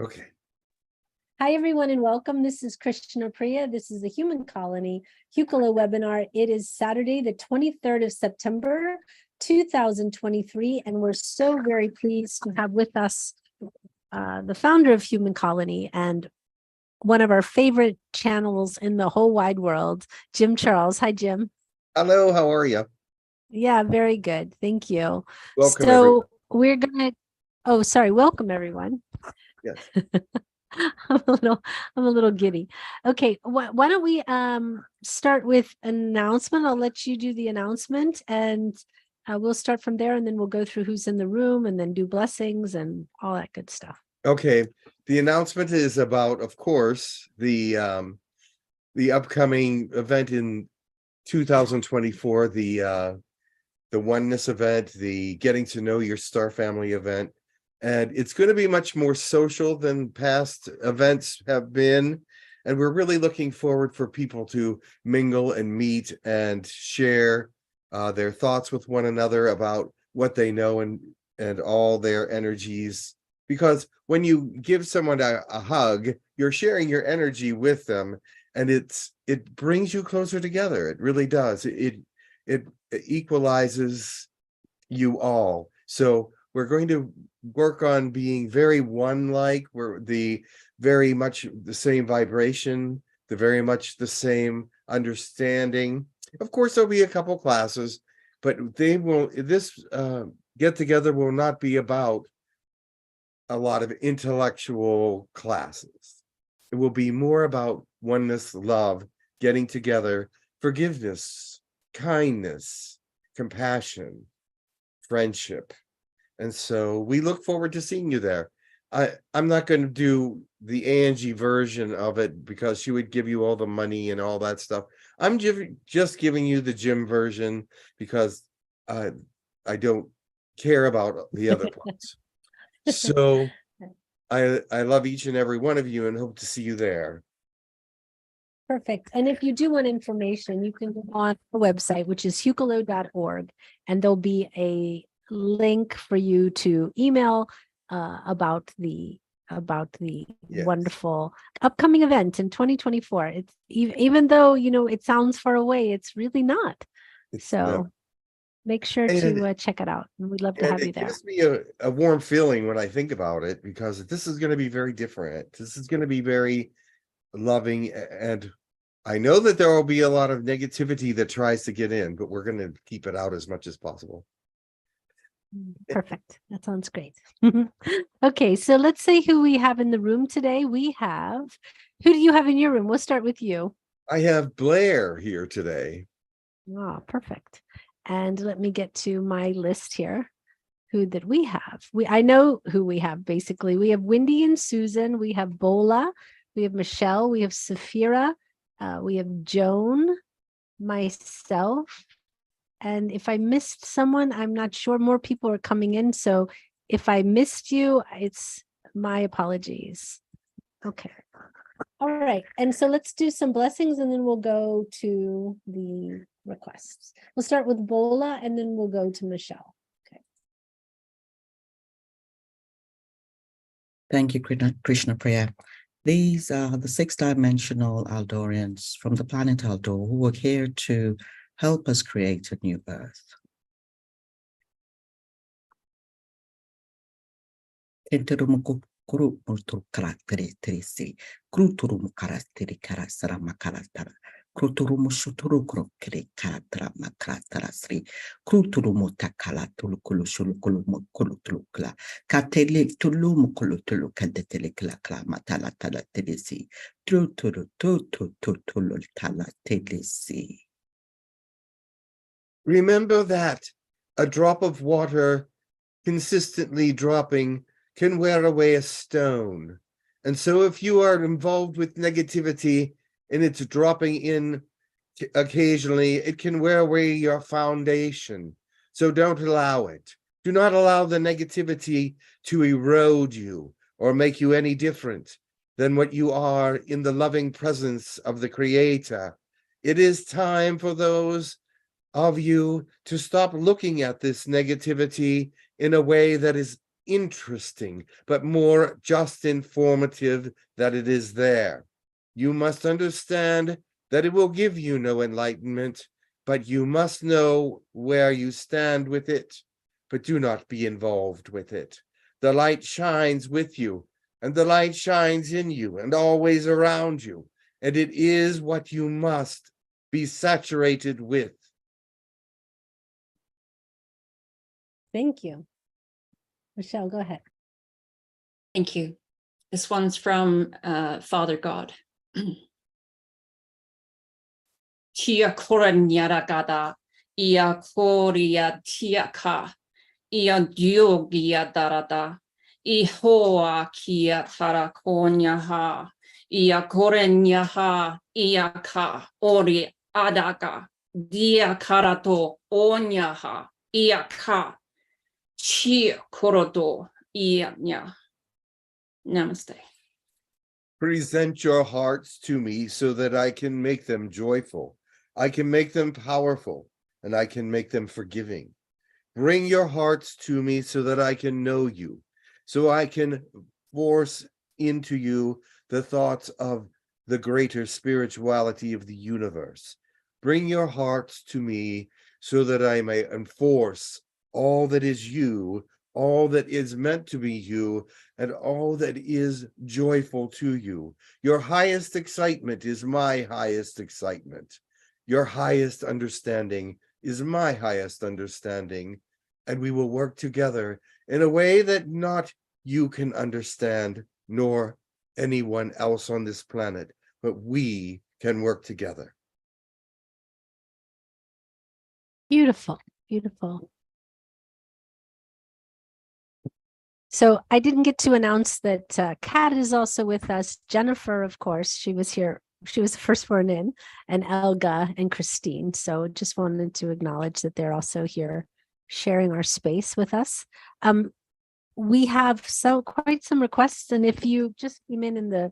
Okay. Hi, everyone, and welcome. This is Krishna Priya. This is the Human Colony Hucolo webinar. It is Saturday, the 23rd of September, 2023, and we're so very pleased to have with us the founder of Human Colony and one of our favorite channels in the whole wide world, Jim Charles. Hi, Jim. Hello, how are you? Yeah, very good. Thank you. Welcome, everyone. We're welcome, everyone. Yes. I'm a little giddy. Okay, why don't we start with an announcement? I'll let you do the announcement, and we'll start from there, and then we'll go through who's in the room, and then do blessings and all that good stuff. Okay. The announcement is about, of course, the upcoming event in 2024, the oneness event, the getting to know your star family event. And it's going to be much more social than past events have been. And we're really looking forward for people to mingle and meet and share their thoughts with one another about what they know and all their energies. Because when you give someone a hug, you're sharing your energy with them, and it brings you closer together. It really does. It equalizes you all. So we're going to work on being very one-like. We're very much the same vibration, the very much the same understanding. Of course, there'll be a couple classes, but this get together will not be about a lot of intellectual classes. It will be more about oneness, love, getting together, forgiveness, kindness, compassion, friendship. And so we look forward to seeing you there. I'm not going to do the Angie version of it because she would give you all the money and all that stuff. I'm just giving you the Jim version because I don't care about the other parts. So I love each and every one of you and hope to see you there. Perfect. And if you do want information, you can go on the website, which is hucolo.org, and there'll be a link for you to email about the Yes. wonderful upcoming event in 2024. It's even though it sounds far away, it's really not. So make sure to check it out, and we'd love to have you there. It gives me a warm feeling when I think about it, because this is going to be very different. This is going to be very loving, and I know that there will be a lot of negativity that tries to get in, but we're going to keep it out as much as possible. Perfect. That sounds great. Okay, so let's say who we have in the room today. Who do you have in your room? We'll start with you. I have Blair here today. Oh, perfect. And let me get to my list here. Who did we have? I know who we have, basically. We have Wendy and Susan. We have Bola. We have Michelle. We have Safira. We have Joan, myself. And if I missed someone, I'm not sure. More people are coming in. So if I missed you, it's my apologies. Okay. All right. And so let's do some blessings, and then we'll go to the requests. We'll start with Bola, and then we'll go to Michelle. Okay. Thank you, Krishna Priya. These are the 6-dimensional Aldorians from the planet Aldor who are here to help us create a new earth. Kruturumu shuturu krokri karatra makratara sri kruturumu takala tulukulu shulukulu mukulutukla katele tulumu kulutulu kadetele kla matala tala telesi truturu tutulu tala telesi. Remember that a drop of water consistently dropping can wear away a stone. And so if you are involved with negativity and it's dropping in occasionally, it can wear away your foundation. So don't allow it. Do not allow the negativity to erode you or make you any different than what you are in the loving presence of the Creator. It is time for those of you to stop looking at this negativity in a way that is interesting, but more just informative that it is there. You must understand that it will give you no enlightenment, but you must know where you stand with it, but do not be involved with it. The light shines with you, and the light shines in you and always around you, and it is what you must be saturated with. Thank you. Michelle, go ahead. Thank you. This one's from Father God. Tia koranyaragada, ia koria tiaka, ia diogia darada, I hoa kia tarakonyaha, ia korenyaha, ia ka, ori adaga, dia karato, onyaha, ia ka, chi korodo, ia nya. Namaste. Present your hearts to me so that I can make them joyful. I can make them powerful, and I can make them forgiving. Bring your hearts to me so that I can know you, so I can force into you the thoughts of the greater spirituality of the universe. Bring your hearts to me so that I may enforce all that is you, all that is meant to be you, and all that is joyful to you. Your highest excitement is my highest excitement. Your highest understanding is my highest understanding, and we will work together in a way that not you can understand, nor anyone else on this planet, but we can work together. Beautiful, beautiful. So I didn't get to announce that Kat is also with us. Jennifer, of course, she was here. She was the first one in, and Elga and Christine. So just wanted to acknowledge that they're also here sharing our space with us. We have quite some requests, and if you just came in the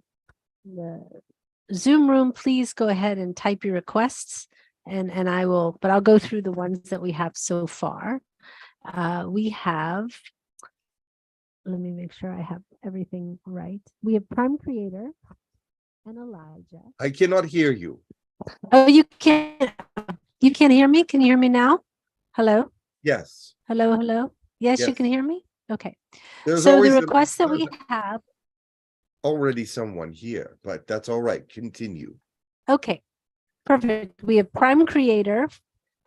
Zoom room, please go ahead and type your requests, and I will, but I'll go through the ones that we have so far. We have, let me make sure I have everything right. We have Prime Creator and Elijah. I cannot hear you. Oh, you can't hear me? Can you hear me now? Hello? Yes. Hello, hello? Yes, you Yes. can hear me? Okay. There's So the always request that we have, already someone here, but that's all right. Continue. okay, perfect. We have Prime Creator,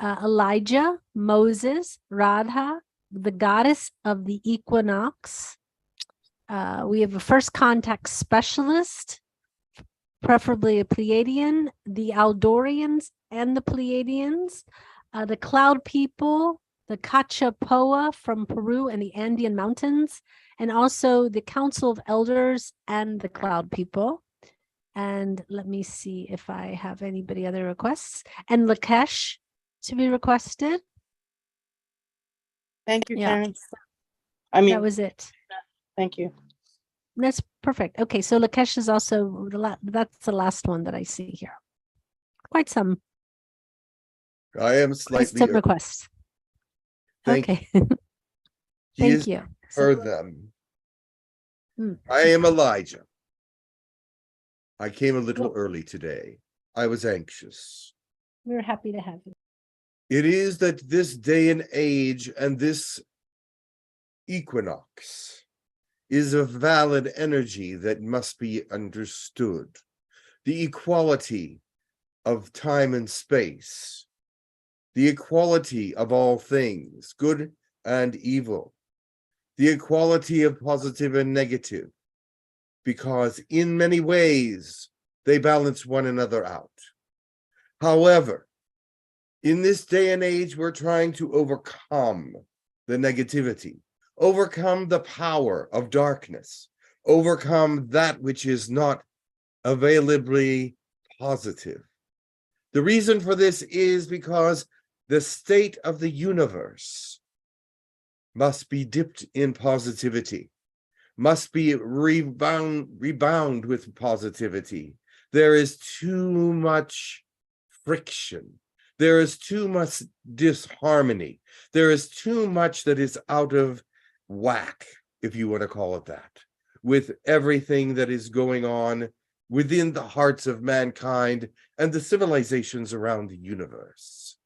Elijah, Moses, Radha, the goddess of the Equinox. We have a first contact specialist, preferably a Pleiadian, the Aldorians and the Pleiadians, the Cloud People, the Cachapoa from Peru and the Andean Mountains, and also the Council of Elders and the Cloud People. And let me see if I have anybody other requests. And Lakesh to be requested. Thank you, Yeah. Karen. I mean, That was it. thank you. That's perfect. Okay, so Lakesh is also that's the last one that I see here. Quite some I am slightly early. requests. Thank Okay. He Thank has you. heard them. Mm, I am Elijah. I came a little early today. I was anxious. We're happy to have you. It is that this day and age and this equinox is a valid energy that must be understood. The equality of time and space, the equality of all things, good and evil, the equality of positive and negative, because in many ways they balance one another out. However, in this day and age, we're trying to overcome the negativity, overcome the power of darkness, overcome that which is not availably positive. The reason for this is because the state of the universe must be dipped in positivity, must be rebound with positivity. There is too much friction. There is too much disharmony. There is too much that is out of whack if you want to call it that, with everything that is going on within the hearts of mankind and the civilizations around the universe.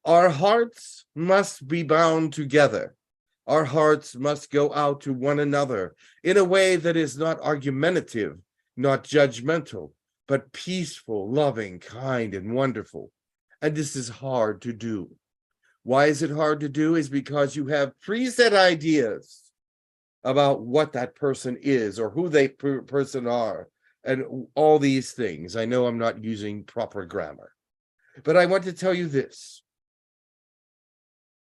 Our hearts must be bound together. Our hearts must go out to one another in a way that is not argumentative, not judgmental, but peaceful, loving, kind, and wonderful. And this is hard to do. Why is it hard to do? Is because you have preset ideas about what that person is or who they person are and all these things. I know I'm not using proper grammar, but I want to tell you this.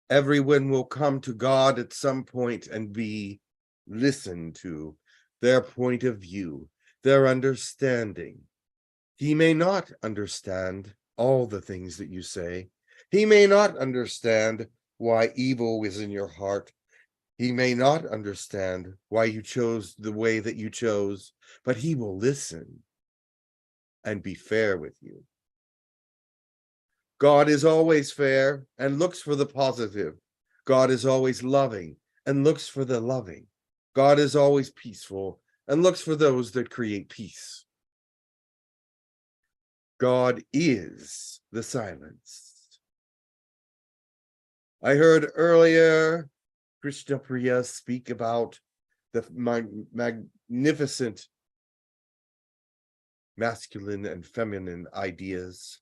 Everyone will come to God at some point and be listened to, their point of view, their understanding. He may not understand all the things that you say. He may not understand why evil is in your heart. He may not understand why you chose the way that you chose, but he will listen and be fair with you. God is always fair and looks for the positive. God is always loving and looks for the loving. God is always peaceful and looks for those that create peace. God is the silence. I heard earlier Krishna Priya speak about the magnificent masculine and feminine ideas.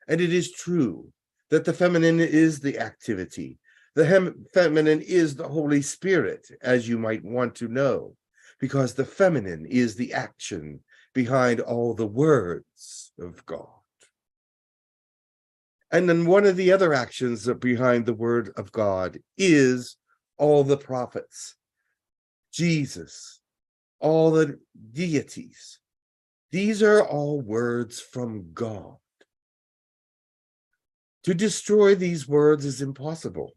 And it is true that the feminine is the activity. The feminine is the Holy Spirit, as you might want to know, because the feminine is the action behind all the words of God. And then one of the other actions behind the word of God is all the prophets, Jesus, all the deities. These are all words from God. To destroy these words is impossible.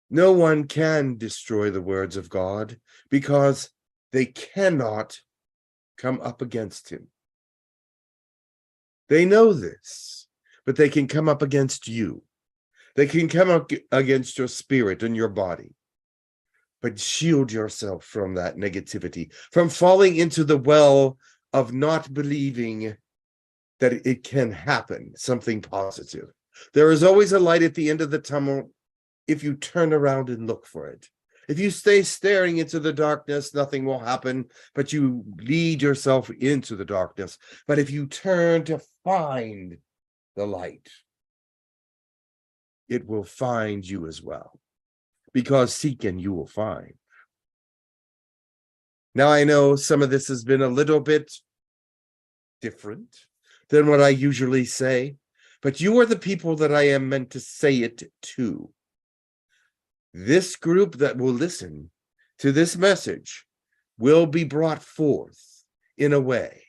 No one can destroy the words of God because they cannot come up against him. They know this, but they can come up against you. They can come up against your spirit and your body. But shield yourself from that negativity, from falling into the well of not believing that it can happen, something positive. There is always a light at the end of the tunnel if you turn around and look for it. If you stay staring into the darkness, nothing will happen, but you lead yourself into the darkness. But if you turn to find the light, it will find you as well, because seeking you will find. Now, I know some of this has been a little bit different than what I usually say, but you are the people that I am meant to say it to. This group that will listen to this message will be brought forth in a way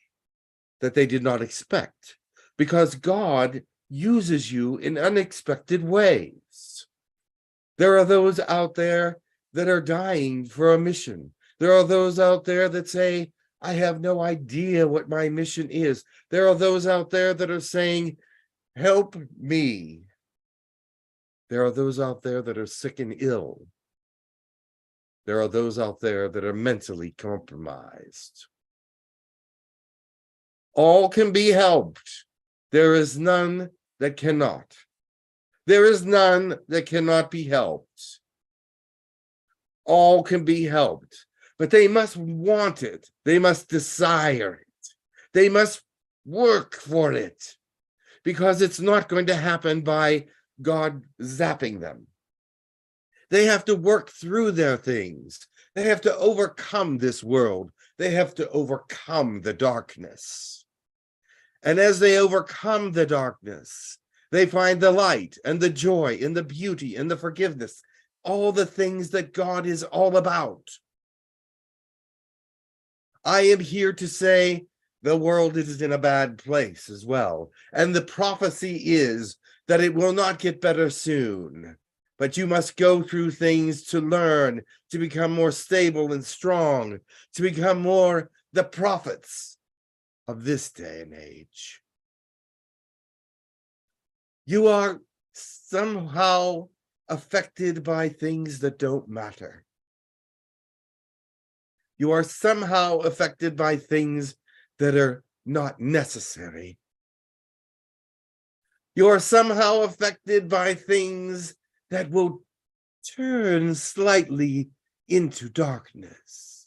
that they did not expect, because God uses you in unexpected ways. There are those out there that are dying for a mission. There are those out there that say, I have no idea what my mission is. There are those out there that are saying, help me. There are those out there that are sick and ill. There are those out there that are mentally compromised. All can be helped. There is none that cannot. There is none that cannot be helped. All can be helped, but they must want it. They must desire it. They must work for it, because it's not going to happen by God zapping them. They have to work through their things. They have to overcome this world. They have to overcome the darkness. And as they overcome the darkness, they find the light and the joy and the beauty and the forgiveness, all the things that God is all about. I am here to say the world is in a bad place as well. And the prophecy is that it will not get better soon. But you must go through things to learn, to become more stable and strong, to become more the prophets of this day and age. You are somehow affected by things that don't matter. You are somehow affected by things that are not necessary. You are somehow affected by things that will turn slightly into darkness.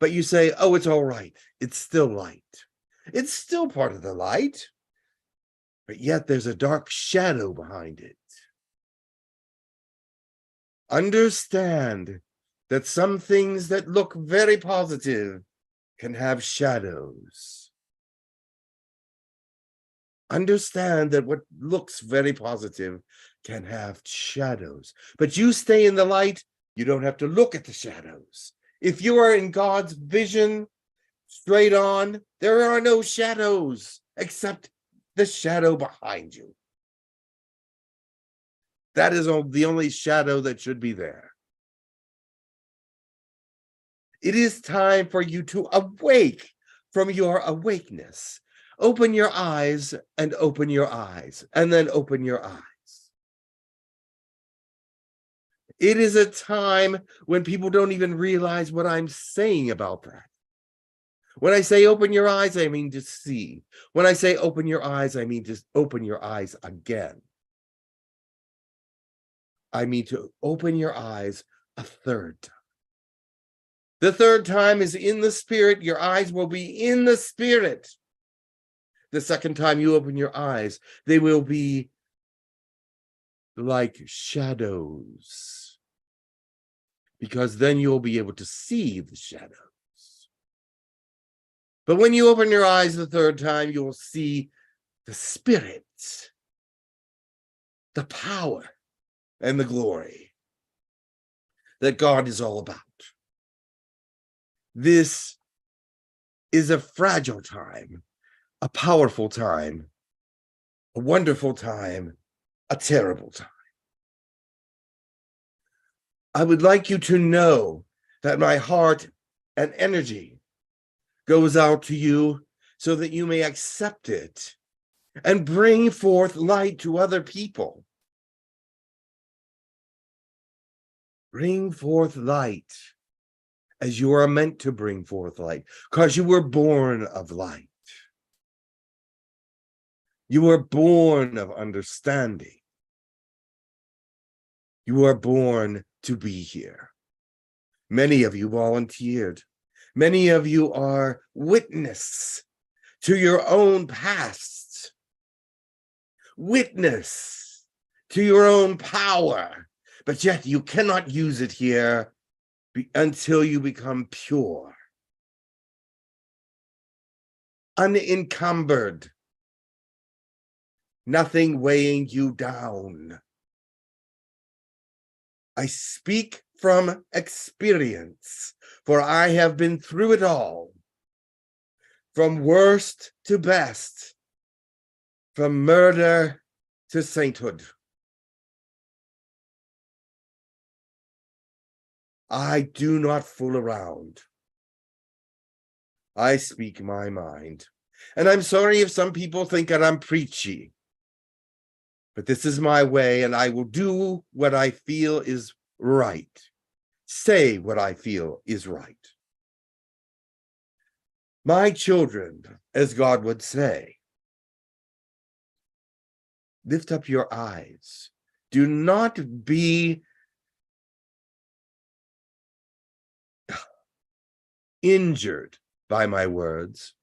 But you say, oh, it's all right. It's still light. It's still part of the light. But yet there's a dark shadow behind it. Understand that some things that look very positive can have shadows. Understand that what looks very positive can have shadows. But you stay in the light, you don't have to look at the shadows. If you are in God's vision, straight on, there are no shadows except the shadow behind you. That is the only shadow that should be there. It is time for you to awake from your awakeness. Open your eyes and open your eyes, and then open your eyes. It is a time when people don't even realize what I'm saying about that. When I say open your eyes, I mean to see. When I say open your eyes, I mean just open your eyes again. I mean to open your eyes a third time. The third time is in the spirit. Your eyes will be in the spirit. The second time you open your eyes, they will be like shadows, because then you'll be able to see the shadows. But when you open your eyes the third time, you will see the spirit, the power, and the glory that God is all about. This is a fragile time, a powerful time, a wonderful time, a terrible time. I would like you to know that my heart and energy goes out to you so that you may accept it and bring forth light to other people. Bring forth light as you are meant to bring forth light, because you were born of light. You were born of understanding. You were born to be here. Many of you volunteered. Many of you are witness to your own past, witness to your own power, but yet you cannot use it here until you become pure, unencumbered, nothing weighing you down. I speak from experience, for I have been through it all, from worst to best, from murder to sainthood. I do not fool around. I speak my mind. And I'm sorry if some people think that I'm preachy, but this is my way, and I will do what I feel is right. Say what I feel is right. My children, as God would say, lift up your eyes. Do not be injured by my words.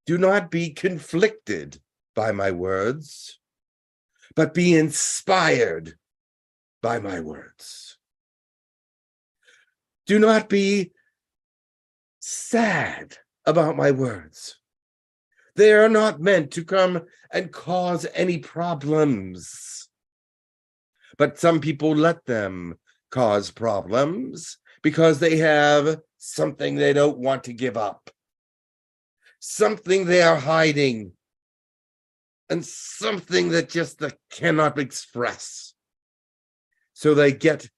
Do not be conflicted by my words, but be inspired by my words. Do not be sad about my words. They are not meant to come and cause any problems. But some people let them cause problems because they have something they don't want to give up, something they are hiding, and something that just they cannot express. So they get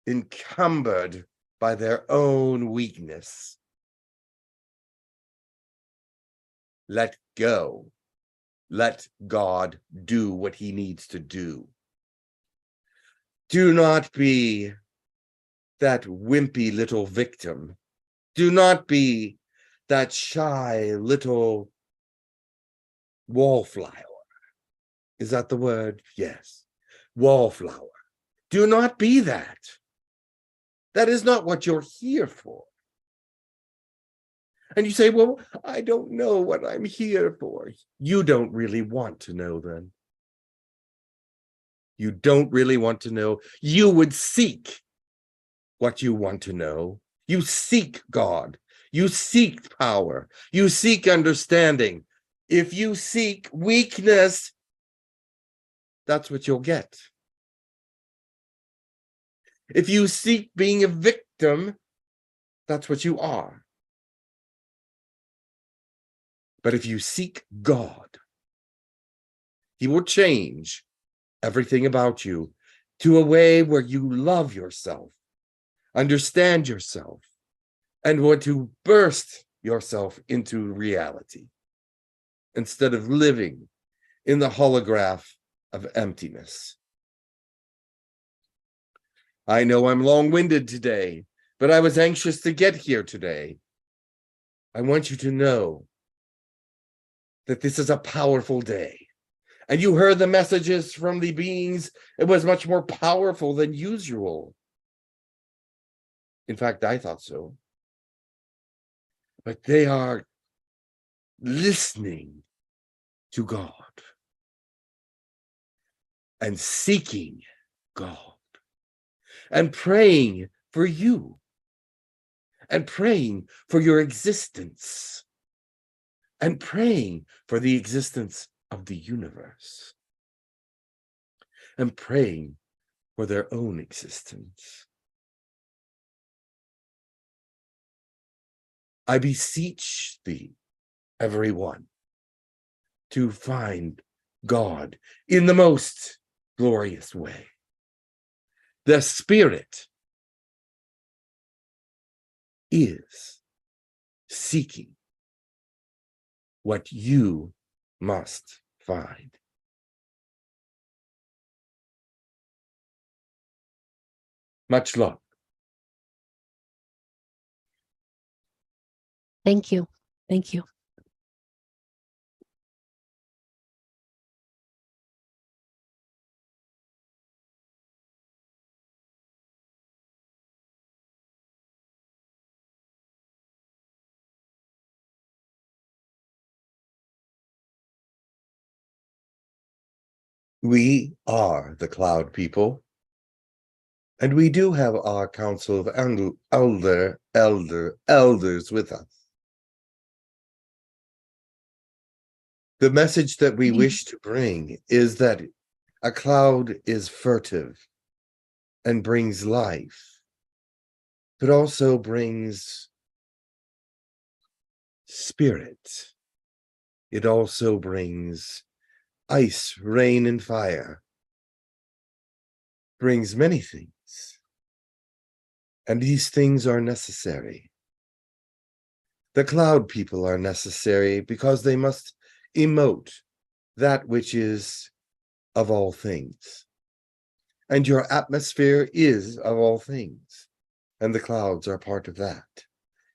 encumbered by their own weakness. Let go. Let God do what he needs to do. Do not be that wimpy little victim. Do not be that shy little wallflower. Is that the word? Yes. Wallflower. Do not be that. That is not what you're here for. And you say, well, I don't know what I'm here for. You don't really want to know then. You don't really want to know. You would seek what you want to know. You seek God. You seek power. You seek understanding. If you seek weakness, that's what you'll get. If you seek being a victim, that's what you are. But if you seek God, He will change everything about you to a way where you love yourself, understand yourself, and want to burst yourself into reality instead of living in the holograph of emptiness. I know I'm long-winded today, but I was anxious to get here today. I want you to know that this is a powerful day. And you heard the messages from the beings. It was much more powerful than usual. In fact, I thought so. But they are listening to God and seeking God and praying for you and praying for your existence and praying for the existence of the universe and praying for their own existence. I beseech thee, everyone, to find God in the most glorious way. The Spirit is seeking what you must find. Much love. Thank you. Thank you. We are the cloud people, and we do have our council of elders with us. The message that we wish to bring is that a cloud is furtive and brings life, but also brings spirit. It also brings ice, rain, and fire. Brings many things. And these things are necessary. The cloud people are necessary because they must emote that which is of all things. And your atmosphere is of all things. And the clouds are part of that.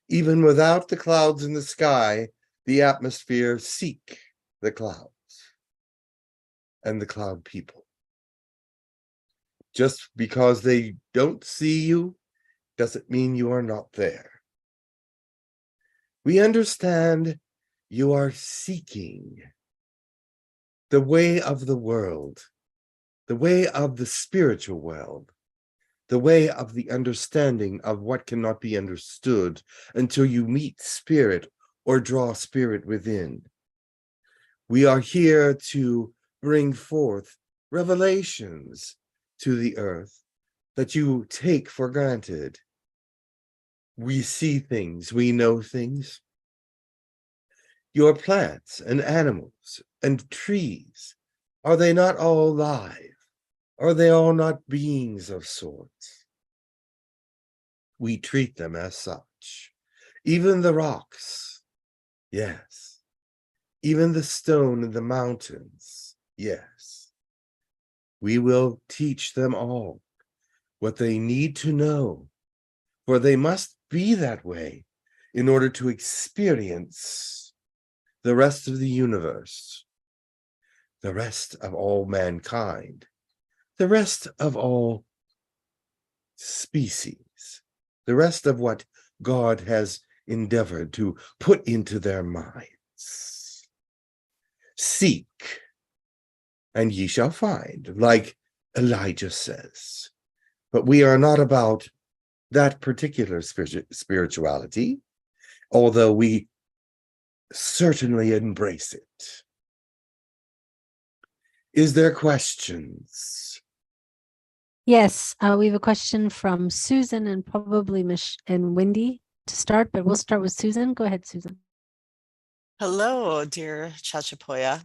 Even without the clouds in the sky, the atmosphere seek the clouds and the cloud people. Just because they don't see you doesn't mean you are not there. We understand you are seeking the way of the world, the way of the spiritual world, the way of the understanding of what cannot be understood until you meet spirit or draw spirit within. We are here to bring forth revelations to the earth that you take for granted. We see things, we know things. Your plants and animals and trees, are they not all alive? Are they all not beings of sorts? We treat them as such. Even the rocks, yes. Even the stone and the mountains, yes. We will teach them all what they need to know for they must be that way in order to experience the rest of the universe, the rest of all mankind, the rest of all species, the rest of what God has endeavored to put into their minds. Seek, and ye shall find, like Elijah says. But we are not about that particular spirituality, although we certainly embrace it. Is there questions? Yes, we have a question from Susan and probably and Wendy to start, but we'll start with Susan. Go ahead, Susan. Hello, dear Chachapoya.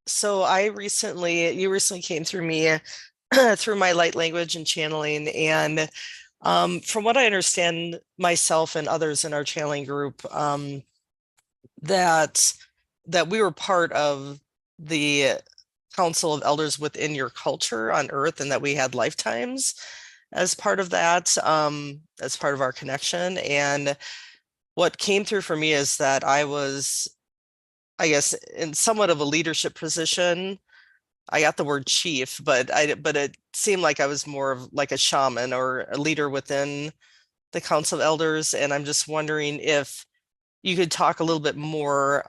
So you recently came through me through my light language and channeling, and from what I understand, myself and others in our channeling group, that we were part of the Council of Elders within your culture on Earth, and that we had lifetimes as part of that, as part of our connection. And what came through for me is that I was, I guess, in somewhat of a leadership position. I got the word chief, but it seemed like I was more of like a shaman or a leader within the Council of Elders. And I'm just wondering if you could talk a little bit more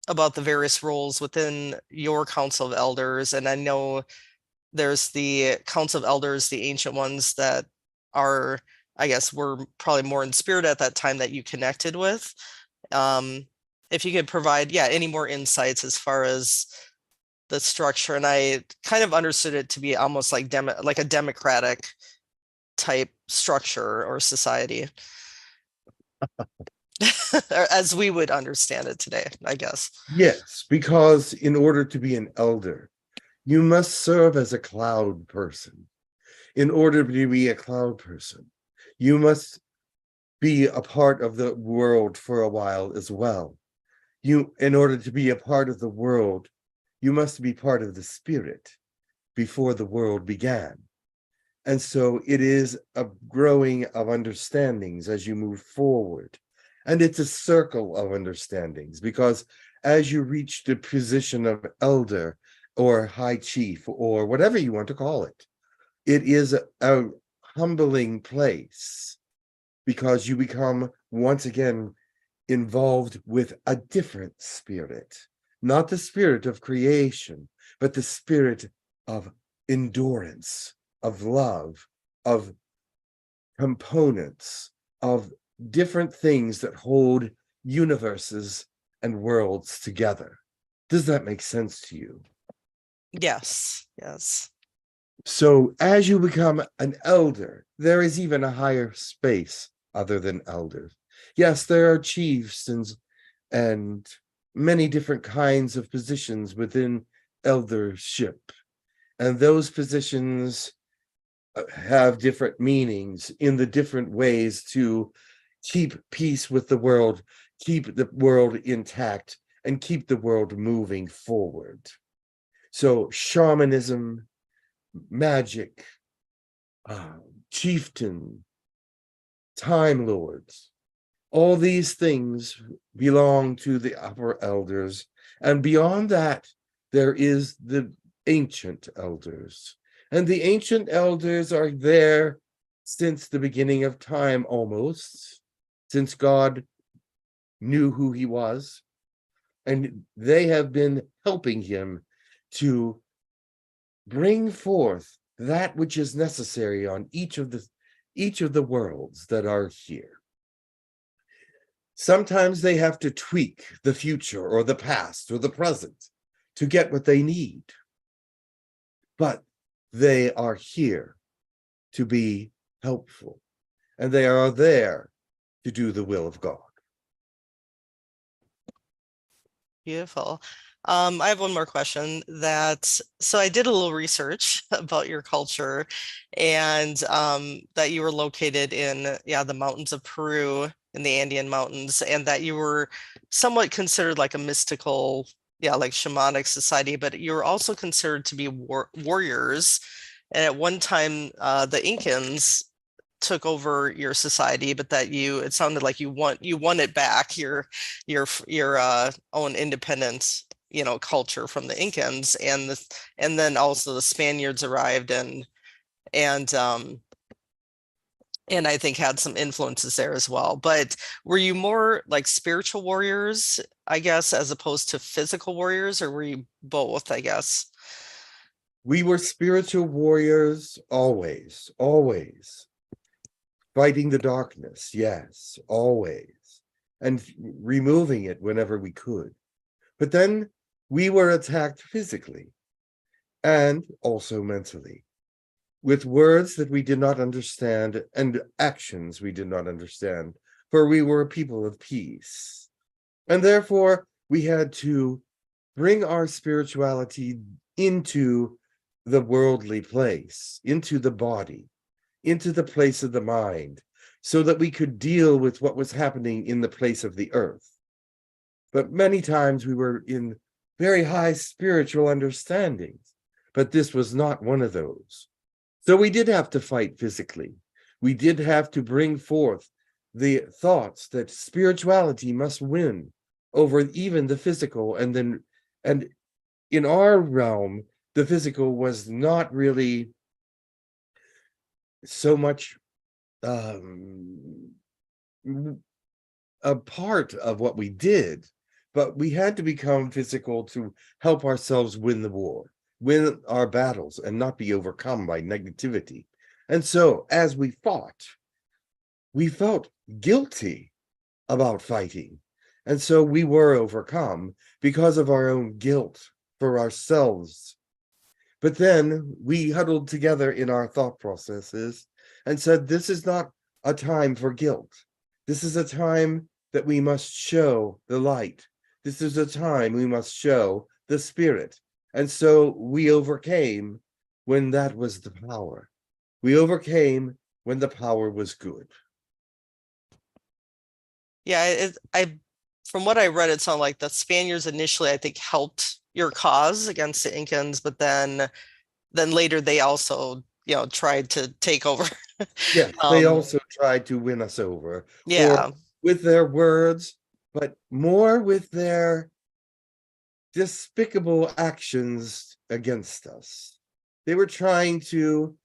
about the various roles within your Council of Elders. And I know there's the Council of Elders, the ancient ones that are, I guess, were probably more in spirit at that time that you connected with. If you could provide, any more insights as far as the structure. And I kind of understood it to be almost like a democratic type structure or society. As we would understand it today, I guess. Yes, because in order to be an elder, you must serve as a cloud person. In order to be a cloud person, you must be a part of the world for a while as well. In order to be a part of the world, you must be part of the spirit before the world began. And so it is a growing of understandings as you move forward. And it's a circle of understandings, because as you reach the position of elder or high chief or whatever you want to call it, it is a humbling place, because you become once again involved with a different spirit, not the spirit of creation, but the spirit of endurance, of love, of components, of different things that hold universes and worlds together. Does that make sense to you? Yes. So as you become an elder, there is even a higher space other than elders. Yes, there are chiefs and many different kinds of positions within eldership. And those positions have different meanings in the different ways to keep peace with the world, keep the world intact, and keep the world moving forward. So shamanism, magic, chieftain, time lords, all these things belong to the upper elders. And beyond that, there is the ancient elders. And the ancient elders are there since the beginning of time, almost, since God knew who he was. And they have been helping him to bring forth that which is necessary on each of the worlds that are here. Sometimes they have to tweak the future or the past or the present to get what they need. But they are here to be helpful, and they are there to do the will of God. Beautiful. I have one more question. So I did a little research about your culture, and that you were located in the mountains of Peru, in the Andean mountains, and that you were somewhat considered like a mystical, like shamanic society, but you were also considered to be warriors. And at one time, the Incans took over your society, but that it sounded like you won it back, your own independent, culture from the Incans, and then also the Spaniards arrived and I think had some influences there as well. But were you more like spiritual warriors, I guess, as opposed to physical warriors, or were you both, I guess? We were spiritual warriors always, always. Fighting the darkness, yes, always. And removing it whenever we could. But then we were attacked physically and also mentally, with words that we did not understand and actions we did not understand, for we were a people of peace. And therefore, we had to bring our spirituality into the worldly place, into the body, into the place of the mind, so that we could deal with what was happening in the place of the earth. But many times we were in very high spiritual understandings, but this was not one of those. So we did have to fight physically. We did have to bring forth the thoughts that spirituality must win over even the physical. And in our realm, the physical was not really so much a part of what we did, but we had to become physical to help ourselves win the war, win our battles, and not be overcome by negativity. And so as we fought, we felt guilty about fighting. And so we were overcome because of our own guilt for ourselves. But then we huddled together in our thought processes and said, this is not a time for guilt. This is a time that we must show the light. This is a time we must show the spirit. And so we overcame when that was the power. We overcame when the power was good. Yeah, from what I read, it sounded like the Spaniards initially, I think, helped your cause against the Incans, but then later they also, tried to take over. Yes, they also tried to win us over, Yeah. or with their words, but more with their despicable actions against us. They were trying to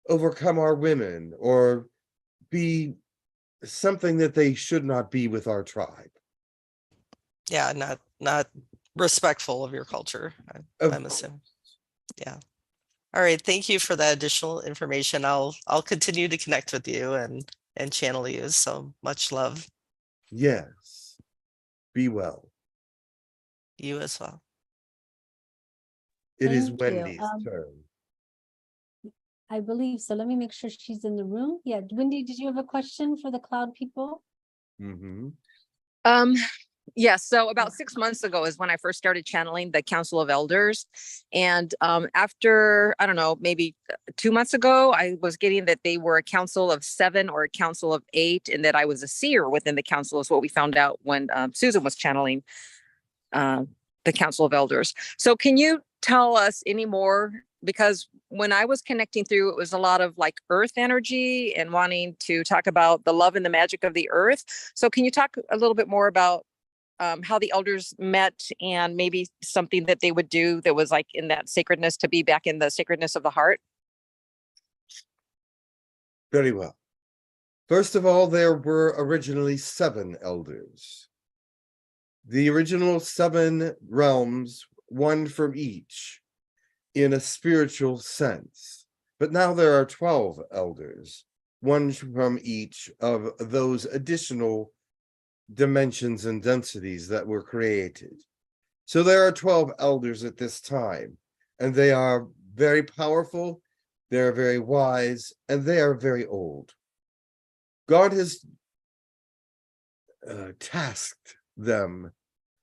overcome our women or be something that they should not be with our tribe. Yeah, not respectful of your culture, I'm assuming. Yeah. All right, thank you for that additional information. I'll continue to connect with you and channel you. So much love. Yes. Be well. You as well. It is Thank you. Wendy's turn. I believe so. Let me make sure she's in the room. Yeah, Wendy, did you have a question for the cloud people? Mm-hmm. Yes. So about 6 months ago is when I first started channeling the Council of Elders. And after, I don't know, maybe 2 months ago, I was getting that they were a council of 7 or a council of 8, and that I was a seer within the council is what we found out when Susan was channeling the Council of Elders. So can you tell us any more? Because when I was connecting through, it was a lot of like earth energy and wanting to talk about the love and the magic of the earth. So can you talk a little bit more about how the elders met and maybe something that they would do that was like in that sacredness, to be back in the sacredness of the heart? Very well. First of all, there were originally 7 elders. The original 7 realms, one from each, in a spiritual sense. But now there are 12 elders, one from each of those additional dimensions and densities that were created. So there are 12 elders at this time, and they are very powerful, they're very wise, and they are very old. God has tasked them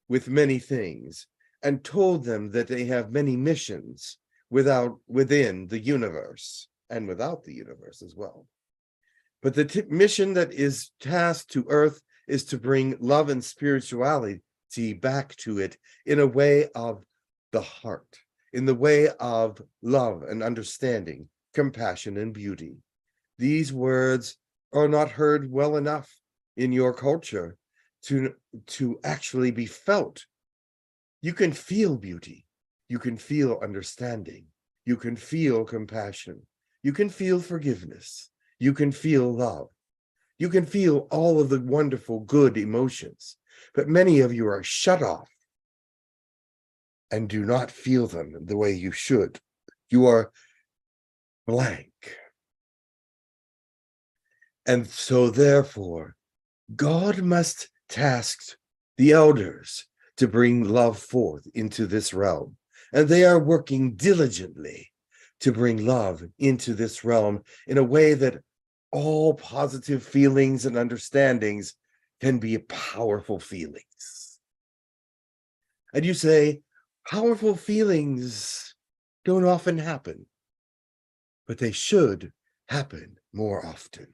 with many things and told them that they have many missions within the universe and without the universe as well. But the mission that is tasked to Earth is to bring love and spirituality back to it in a way of the heart, in the way of love and understanding, compassion and beauty. These words are not heard well enough in your culture to actually be felt. You can feel beauty. You can feel understanding. You can feel compassion. You can feel forgiveness. You can feel love. You can feel all of the wonderful, good emotions, but many of you are shut off and do not feel them the way you should. You are blank. And so therefore, God must task the elders to bring love forth into this realm. And they are working diligently to bring love into this realm in a way that all positive feelings and understandings can be powerful feelings. And you say, powerful feelings don't often happen, but they should happen more often.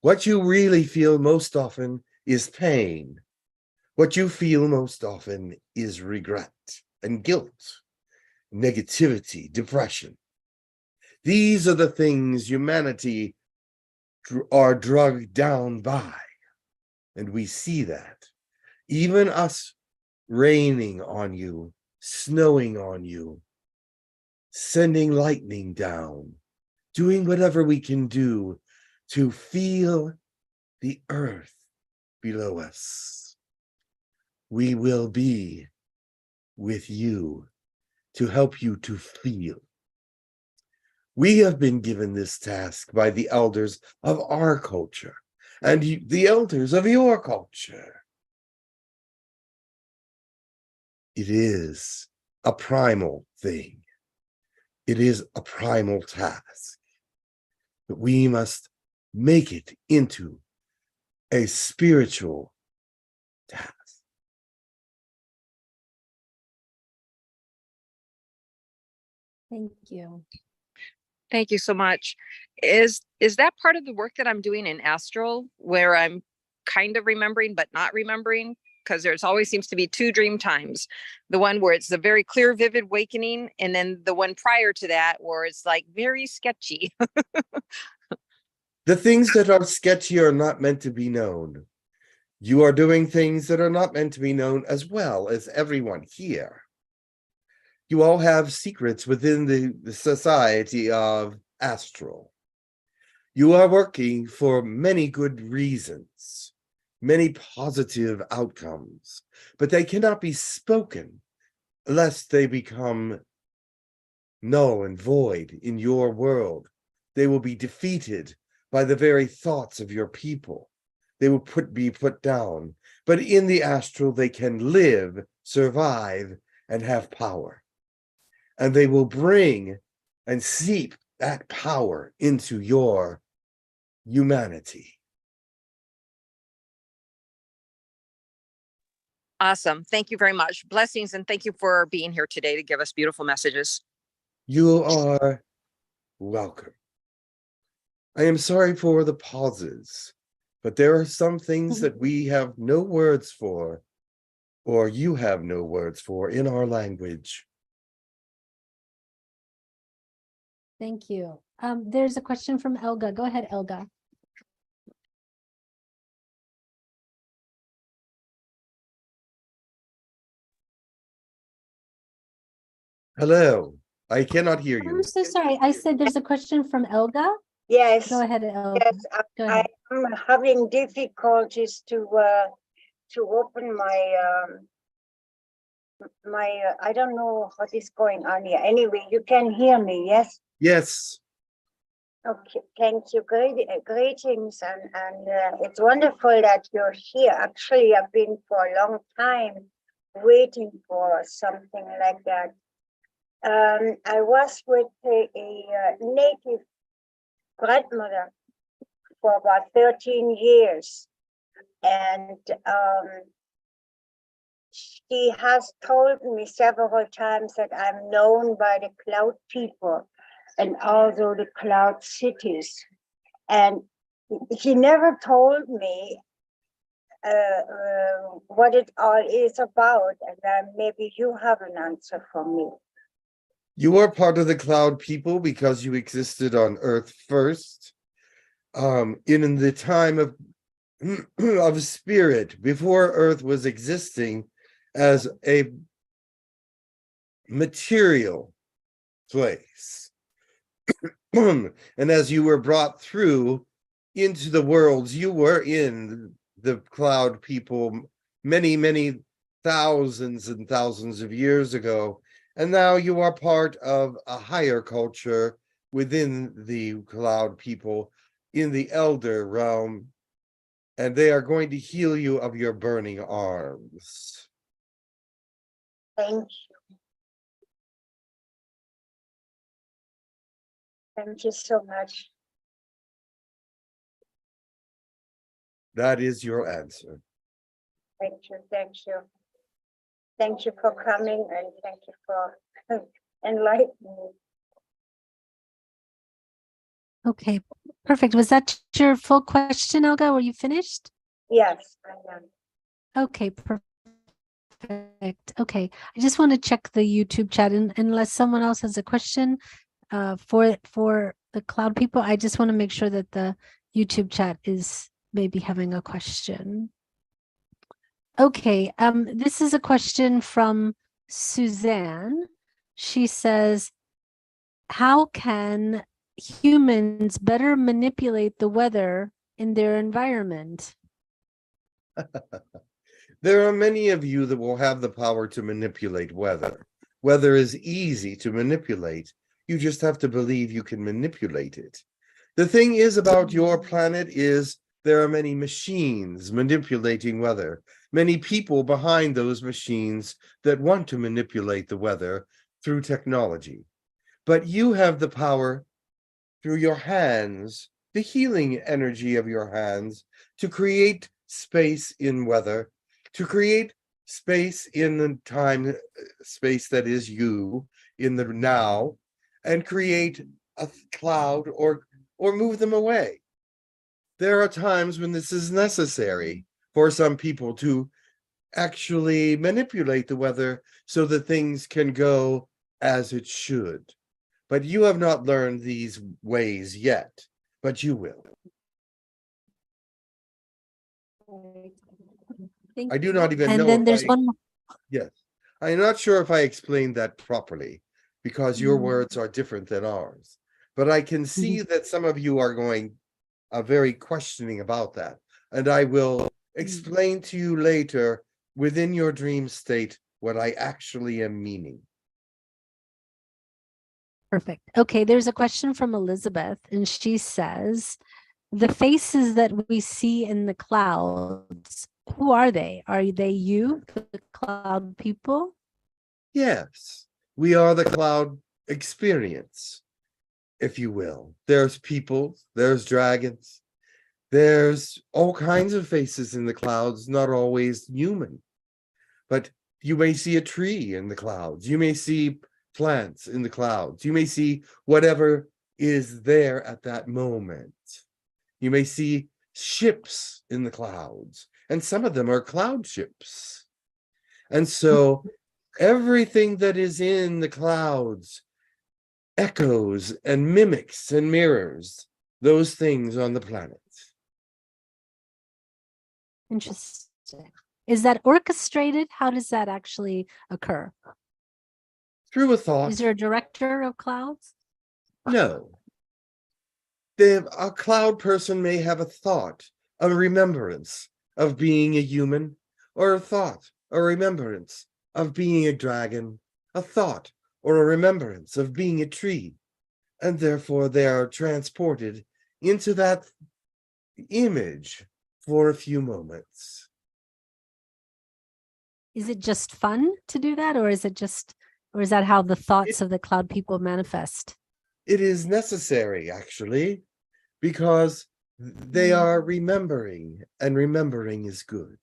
What you really feel most often is pain. What you feel most often is regret and guilt, negativity, depression. These are the things humanity are drugged down by. And we see that. Even us raining on you, snowing on you, sending lightning down, doing whatever we can do to feel the earth below us. We will be with you to help you to feel. We have been given this task by the elders of our culture and the elders of your culture. It is a primal thing. It is a primal task. But we must make it into a spiritual task. Thank you. Thank you so much. Is that part of the work that I'm doing in astral, where I'm kind of remembering but not remembering? Because there's always seems to be two dream times. The one where it's the very clear, vivid awakening, and then the one prior to that where it's like very sketchy. The things that are sketchy are not meant to be known. You are doing things that are not meant to be known as well as everyone here. You all have secrets within the society of astral. You are working for many good reasons, many positive outcomes, but they cannot be spoken lest they become null and void in your world. They will be defeated by the very thoughts of your people. They will be put down. But in the astral, they can live, survive, and have power. And they will bring and seep that power into your humanity. Awesome. Thank you very much. Blessings, and thank you for being here today to give us beautiful messages. You are welcome. I am sorry for the pauses, but there are some things that we have no words for, or you have no words for in our language. Thank you. There's a question from Elga. Go ahead, Elga. Hello, I cannot hear I'm you. so sorry. I said there's a question from Elga. Yes, Go ahead, Elga. yes, Go I ahead. am having difficulties to open my I don't know what is going on here. Anyway, you can hear me, yes? Yes, Okay, thank you. Greetings, and it's wonderful that you're here. Actually, I've been for a long time waiting for something like that. I was with a native grandmother for about 13 years. And she has told me several times that I'm known by the cloud people and also the cloud cities. And she never told me what it all is about. And then maybe you have an answer for me. You are part of the cloud people because you existed on Earth first. In the time of of spirit, before Earth was existing as a material place. And as you were brought through into the worlds, you were in the cloud people many, many thousands and thousands of years ago. And now you are part of a higher culture within the cloud people in the elder realm. And they are going to heal you of your burning arms. Thank you. Thank you so much. That is your answer. Thank you. Thank you. Thank you for coming and thank you for enlightening me. Okay, perfect. Was that your full question, Olga? Were you finished? Yes, I am. Okay, perfect. Okay, I just want to check the YouTube chat, and unless someone else has a question for the cloud people, I just want to make sure that the YouTube chat is maybe having a question. Okay, this is a question from Suzanne. She says, how can humans better manipulate the weather in their environment? There are many of you that will have the power to manipulate weather. Weather is easy to manipulate. You just have to believe you can manipulate it. The thing is about your planet is there are many machines manipulating weather, many people behind those machines that want to manipulate the weather through technology. But you have the power through your hands, the healing energy of your hands, to create space in weather, to create space in the time space that is you in the now, and create a cloud or move them away. There are times when this is necessary for some people to actually manipulate the weather so that things can go as it should. But you have not learned these ways yet, but you will. I do not even And know then if there's I, one more. yes, I'm not sure if I explained that properly because your words are different than ours. But I can see that some of you are going very questioning about that. And I will explain to you later within your dream state what I actually am meaning. Perfect. Okay, there's a question from Elizabeth, and she says, the faces that we see in the clouds, who are they? Are they you, the cloud people? Yes, we are the cloud experience, if you will. There's people, there's dragons, there's all kinds of faces in the clouds, not always human. But you may see a tree in the clouds, you may see plants in the clouds, you may see whatever is there at that moment. You may see ships in the clouds, and some of them are cloud ships. And so everything that is in the clouds echoes and mimics and mirrors those things on the planet. Interesting. Is that orchestrated? How does that actually occur? Through a thought. Is there a director of clouds? No. A cloud person may have a thought, a remembrance of being a human, or a thought, a remembrance of being a dragon, a thought or a remembrance of being a tree, and therefore they are transported into that image for a few moments. Is it just fun to do that, or is that how the thoughts of the cloud people manifest? It is necessary, actually, because they are remembering, and remembering is good.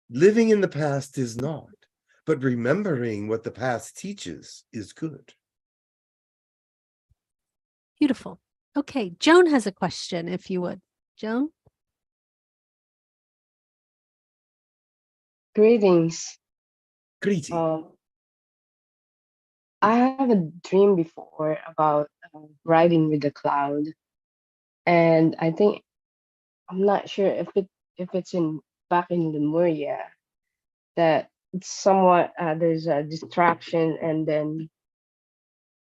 Living in the past is not, but remembering what the past teaches is good. Beautiful. Okay, Joan has a question, if you would. Joan? Greetings. Greeting. I have a dream before about riding with the cloud, and I think I'm not sure if it's in back in Lemuria that it's somewhat there's a distraction, and then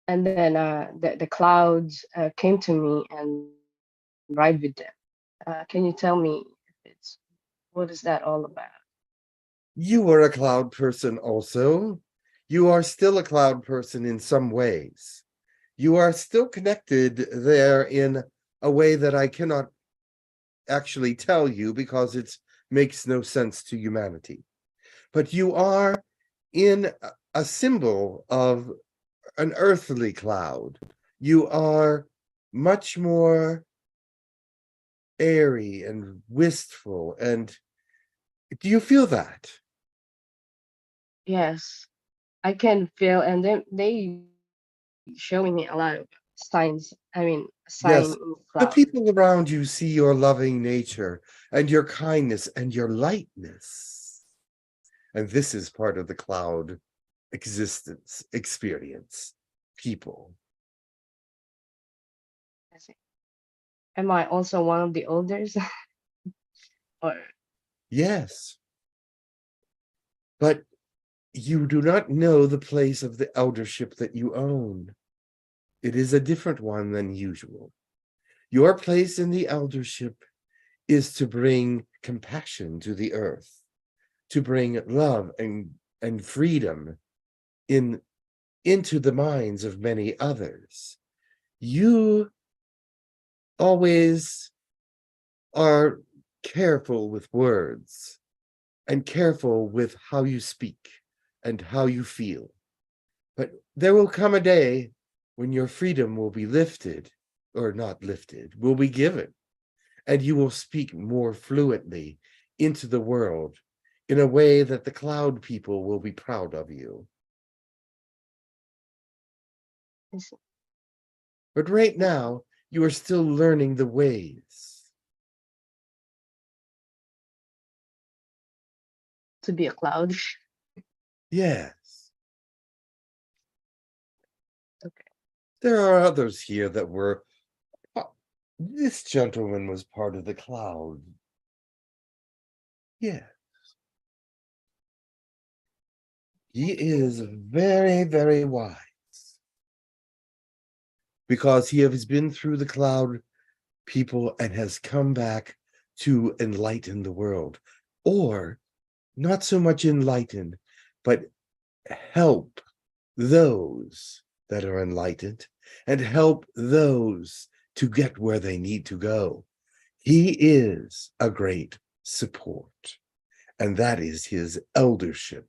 the clouds came to me and ride with them. Can you tell me if it's what is that all about? You are a cloud person also. You are still a cloud person in some ways. You are still connected there in a way that I cannot actually tell you because it makes no sense to humanity. But you are in a symbol of an earthly cloud. You are much more airy and wistful. And do you feel that? Yes, I can feel, and then they showing me a lot of signs. I mean, sign Yes. in the The cloud. people around you see your loving nature and your kindness and your lightness. And this is part of the cloud existence, experience, people. I see. Am I also one of the elders? Or Yes. But you do not know the place of the eldership that you own. It is a different one than usual. Your place in the eldership is to bring compassion to the earth, to bring love and freedom into the minds of many others. You always are careful with words and careful with how you speak and how you feel. But there will come a day when your freedom will be lifted, or not lifted, will be given, and you will speak more fluently into the world in a way that the cloud people will be proud of you. is But right now, you are still learning the ways. to be a cloud. Yes. Okay. There are others here that were. This gentleman was part of the cloud. Yes. He is very, very wise. Because he has been through the cloud people and has come back to enlighten the world. Or not so much enlighten, but help those that are enlightened and help those to get where they need to go. He is a great support, and that is his eldership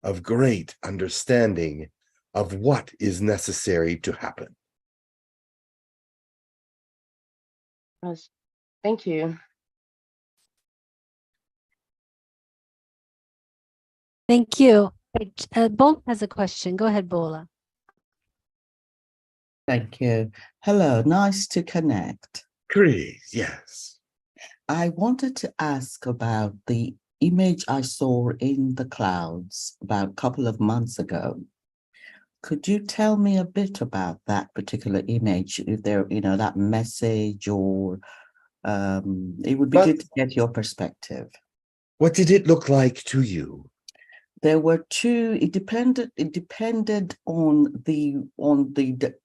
of great understanding of what is necessary to happen. Yes. Thank you. Thank you. Bola has a question. Go ahead, Bola. Thank you. Hello, nice to connect. Chris, yes. I wanted to ask about the image I saw in the clouds about a couple of months ago. Could you tell me a bit about that particular image? If there, that message, or it would be But good to get your perspective. what did it look like to you? There were two. It depended on the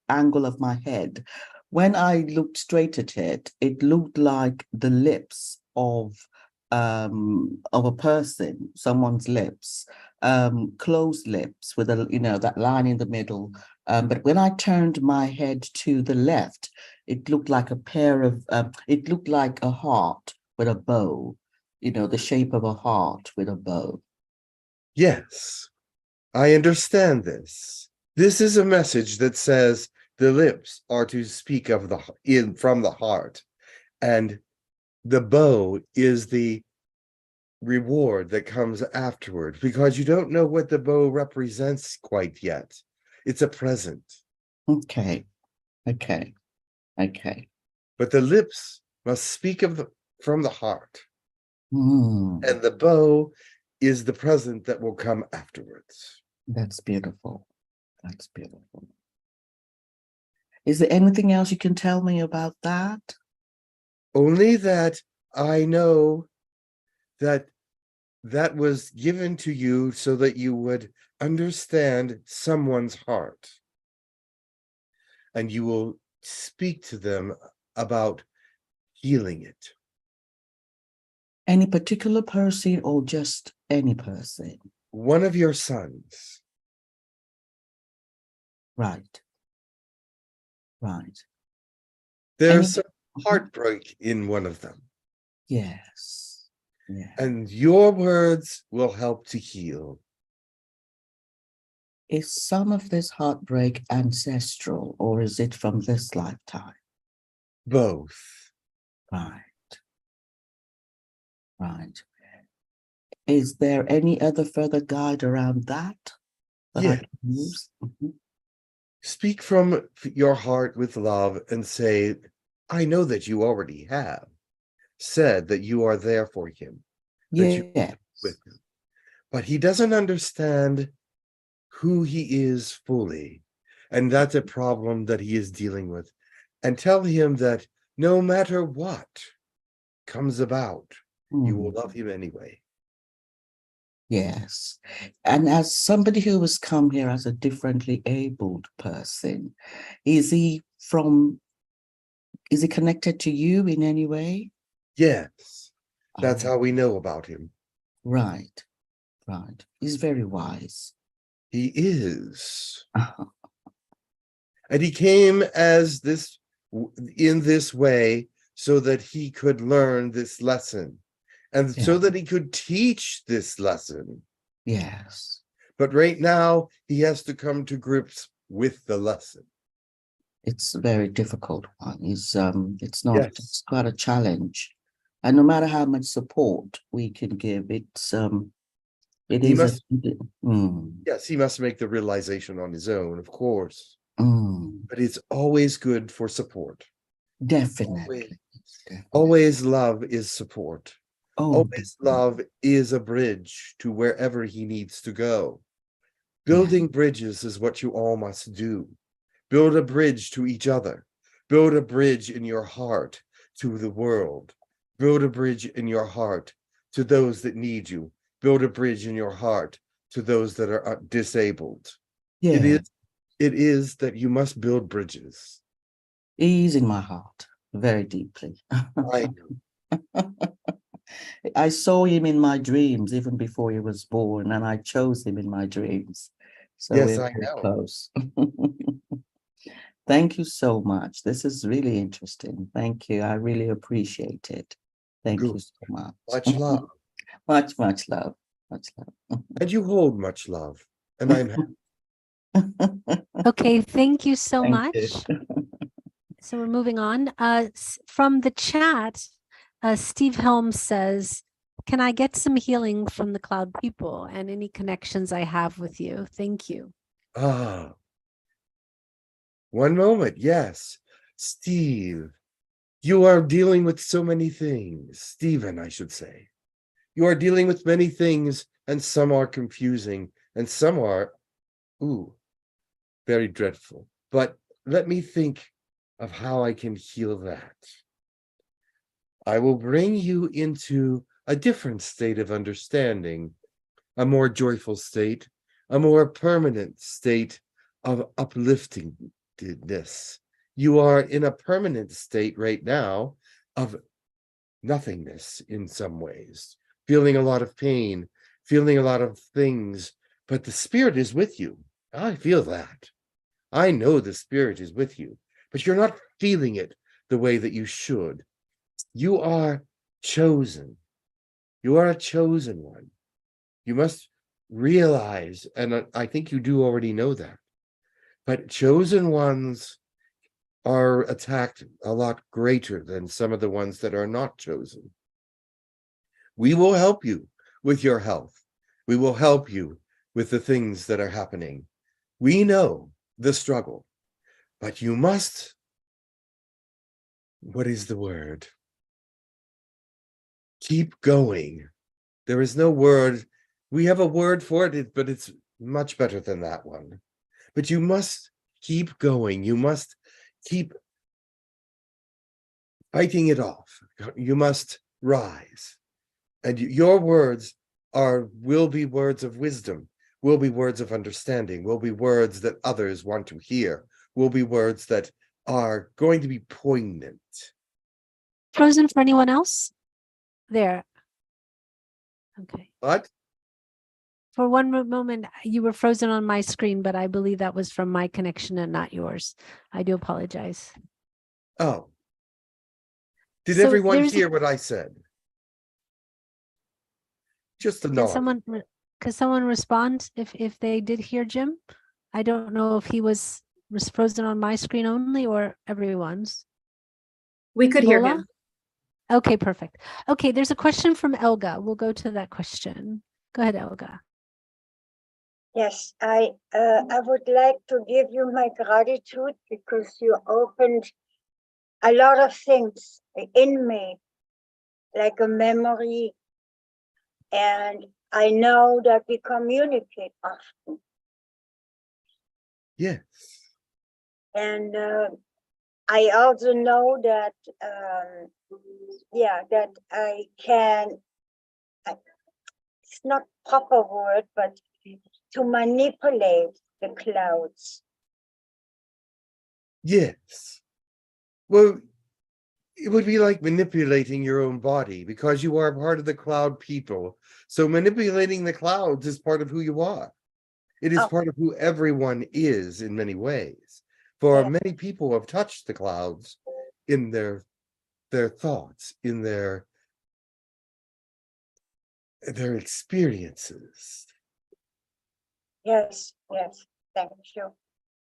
angle of my head. When I looked straight at it, it looked like the lips of a person, someone's lips, closed lips with that line in the middle. But when I turned my head to the left, it looked like it looked like a heart with a bow, the shape of a heart with a bow. Yes, I understand this. This is a message that says the lips are to speak of from the heart, and the bow is the reward that comes afterward, because you don't know what the bow represents quite yet. It's a present. Okay. But the lips must speak from the heart, Hmm. and the bow is the present that will come afterwards. That's beautiful. That's beautiful. Is there anything else you can tell me about that? Only that I know that that was given to you so that you would understand someone's heart. And you will speak to them about healing it. Any particular person or just any person? One of your sons. Right. Right. There's some Mhm. heartbreak in one of them. Yes. Yeah. And your words will help to heal. Is some of this heartbreak ancestral or is it from this lifetime? Both. Right. Right. Is there any other further guide around that I Yes. can use? Mhm. Speak from your heart with love and say, I know that you already have said that you are there for him, that you Yes. with him. But he doesn't understand who he is fully. And that's a problem that he is dealing with. And tell him that no matter what comes about, you will love him anyway. Yes. And as somebody who has come here as a differently abled person, is he connected to you in any way? Yes, that's Oh, how we know about him. right. Right. He's very wise. He is. And he came as this in this way so that he could learn this lesson and so Yeah. that he could teach this lesson. Yes. But right now he has to come to grips with the lesson. It's a very difficult one. It's Yes. it's quite a challenge. And no matter how much support we can give, it He is must, mm, yes, he must make the realization on his own, of course. mm, But it's always good for support. definitely. Always love is support. Oh, Always love is a bridge to wherever he needs to go. yeah. Building bridges is what you all must do. Build a bridge to each other. Build a bridge in your heart to the world. Build a bridge in your heart to those that need you. Build a bridge in your heart to those that are disabled. Yeah. It is that you must build bridges. He's in my heart very deeply. I know. I saw him in my dreams even before he was born, and I chose him in my dreams. So Yes, we're I very know. close. Thank you so much. This is really interesting. Thank you. I really appreciate it. Thank you Good. so much. Much love. Much, much love. Much love. And you hold much love. And I'm happy. Okay, thank you so Thank much. you. So we're moving on. From the chat, Steve Helm says, can I get some healing from the cloud people and any connections I have with you? Thank you. Ah, one moment. Yes, Steve, you are dealing with so many things. Stephen, I should say. You are dealing with many things, and some are confusing, and some are, ooh, very dreadful. But let me think of how I can heal that. I will bring you into a different state of understanding, a more joyful state, a more permanent state of upliftingness. You are in a permanent state right now of nothingness in some ways, feeling a lot of pain, feeling a lot of things, but the spirit is with you. I feel that. I know the spirit is with you, but you're not feeling it the way that you should. You are chosen. You are a chosen one. You must realize, and I think you do already know that, but chosen ones are attacked a lot greater than some of the ones that are not chosen. We will help you with your health. We will help you with the things that are happening. We know the struggle, but you must, what is the word? Keep going. There is no word. We have a word for it, but it's much better than that one. but you must keep going. You must keep fighting it off. You must rise. And your words will be words of wisdom, will be words of understanding, will be words that others want to hear, will be words that are going to be poignant. Frozen for anyone else? There. Okay. But For one moment, you were frozen on my screen, but I believe that was from my connection and not yours. I do apologize. oh, did So everyone there's a- hear what I said? Just a Can nod. someone respond if they did hear Jim? I don't know if he was frozen on my screen only or everyone's. We could hear Lola? him. Okay, perfect. Okay, there's a question from Elga. We'll go to that question. Go ahead, Elga. Yes, I would like to give you my gratitude because you opened a lot of things in me, like a memory. And I know that we communicate often. Yes. And I also know that, that I can, it's not proper word, but to manipulate the clouds. Yes. Well, it would be like manipulating your own body because you are part of the cloud people. So manipulating the clouds is part of who you are. It is Oh. part of who everyone is in many ways. For Yeah. many people have touched the clouds in their thoughts, in their experiences. Yes, thank you.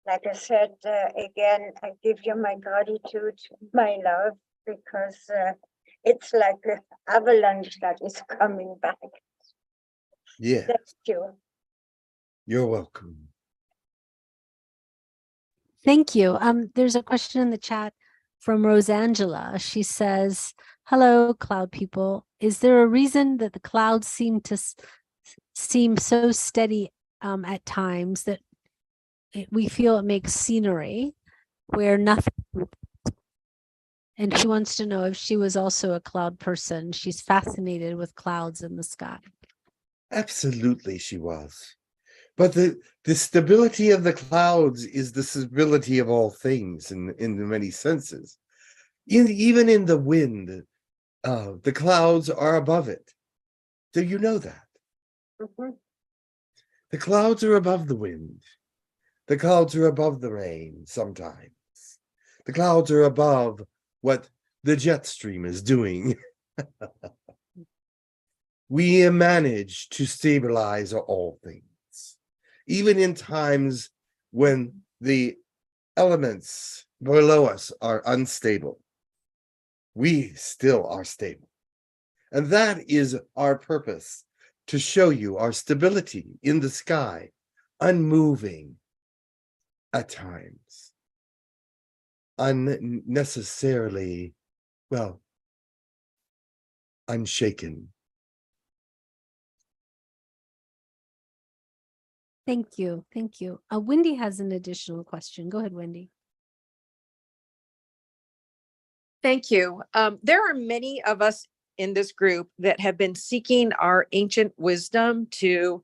Like I said, again, I give you my gratitude, my love, because it's like an avalanche that is coming back. Yeah, Thank you. you're welcome. Thank you. There's a question in the chat from Rosangela. She says, hello, cloud people. Is there a reason that the clouds seem to seem so steady at times that we feel it makes scenery where nothing? And she wants to know if she was also a cloud person. She's fascinated with clouds in the sky. Absolutely, she was. But the stability of the clouds is the stability of all things in many senses. Even in the wind, the clouds are above it. Do you know that? Mm-hmm. The clouds are above the wind. The clouds are above the rain sometimes. The clouds are above what the jet stream is doing. We manage to stabilize all things, even in times when the elements below us are unstable. We still are stable. And that is our purpose, to show you our stability in the sky, unmoving at times, unnecessarily, well, unshaken. Thank you. Thank you. Wendy has an additional question. Go ahead, Wendy. Thank you. There are many of us in this group that have been seeking our ancient wisdom to,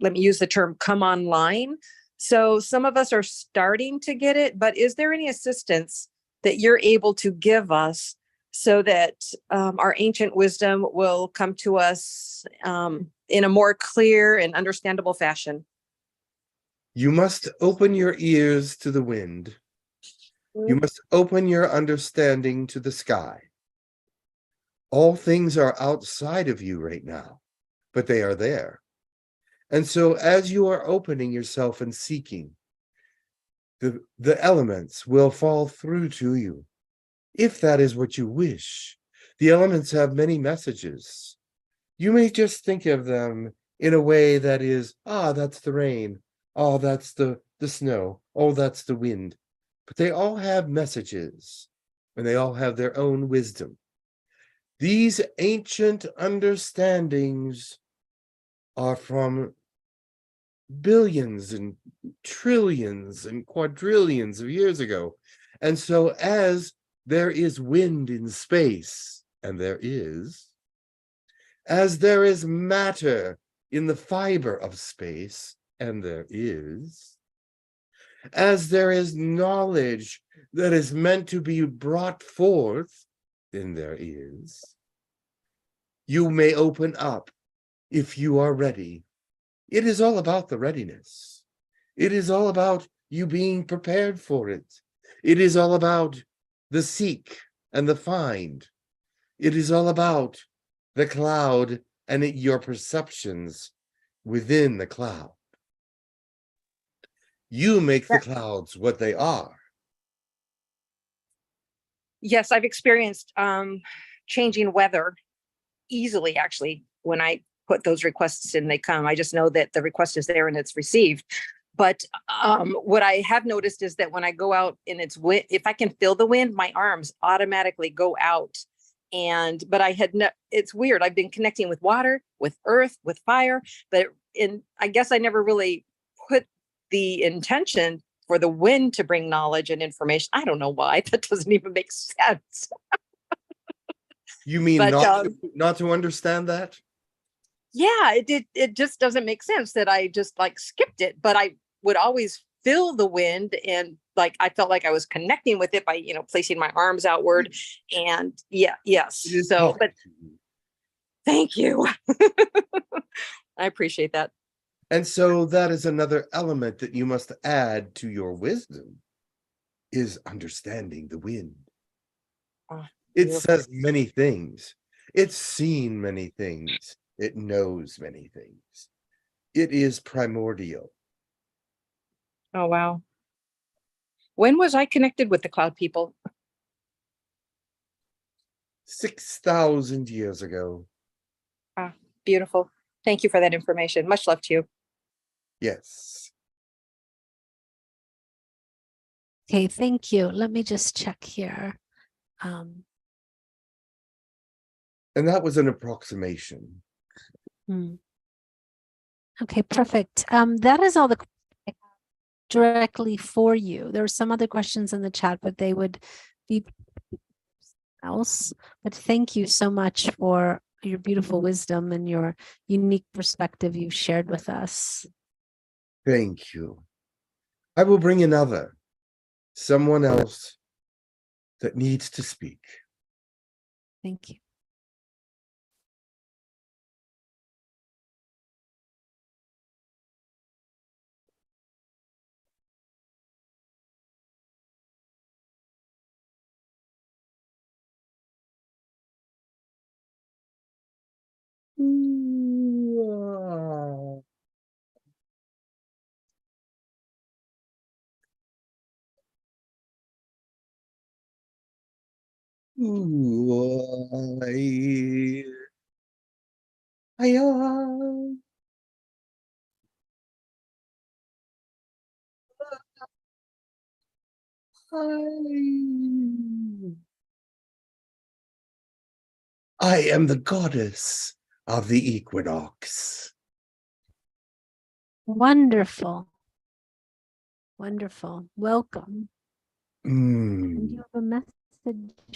let me use the term, come online. So some of us are starting to get it, but is there any assistance that you're able to give us so that our ancient wisdom will come to us in a more clear and understandable fashion? You must open your ears to the wind. You must open your understanding to the sky. All things are outside of you right now, but they are there. And so as you are opening yourself and seeking, the elements will fall through to you. If that is what you wish, the elements have many messages. You may just think of them in a way that is, that's the rain. Oh, that's the snow. Oh, that's the wind. But they all have messages, and they all have their own wisdom. These ancient understandings are from billions and trillions and quadrillions of years ago. And so as there is wind in space, and there is, as there is matter in the fiber of space, and there is, as there is knowledge that is meant to be brought forth, then there is. You may open up if you are ready. It is all about the readiness. It is all about you being prepared for it. It is all about the seek and the find. It is all about the cloud and your perceptions within the cloud. You make the clouds what they are. Yes, I've experienced changing weather easily, actually, when I put those requests in, they come. I just know that the request is there and it's received. But what I have noticed is that when I go out and it's wind, if I can feel the wind, my arms automatically go out. But I had it's weird. I've been connecting with water, with earth, with fire, but I guess I never really put the intention for the wind to bring knowledge and information. I don't know why. That doesn't even make sense. You mean But, not to understand that? yeah, it just doesn't make sense that I just like skipped it, but I would always feel the wind, and like I felt like I was connecting with it by, placing my arms outward. And yes. It is So, talking but to you. thank you. I appreciate that. And so that is another element that you must add to your wisdom, is understanding the wind. Oh, It beautiful. says many things. It's seen many things. It knows many things. It is primordial. Oh, wow. When was I connected with the cloud people? 6,000 years ago. Ah, beautiful. Thank you for that information. Much love to you. Yes. Okay, thank you. Let me just check here. And that was an approximation. Okay, perfect. That is all the directly for you. There are some other questions in the chat, but they would be else. But thank you so much for your beautiful wisdom and your unique perspective you've shared with us. Thank you. I will bring another, someone else that needs to speak. Thank you. I am the goddess of the equinox. Wonderful. Wonderful. Welcome. And you have a message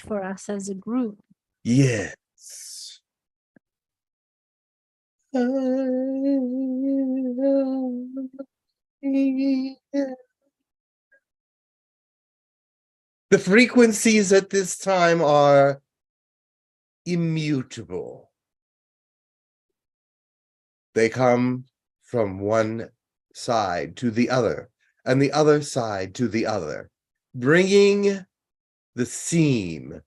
for us as a group. Yes. The frequencies at this time are immutable. They come from one side to the other, and the other side to the other, bringing the seam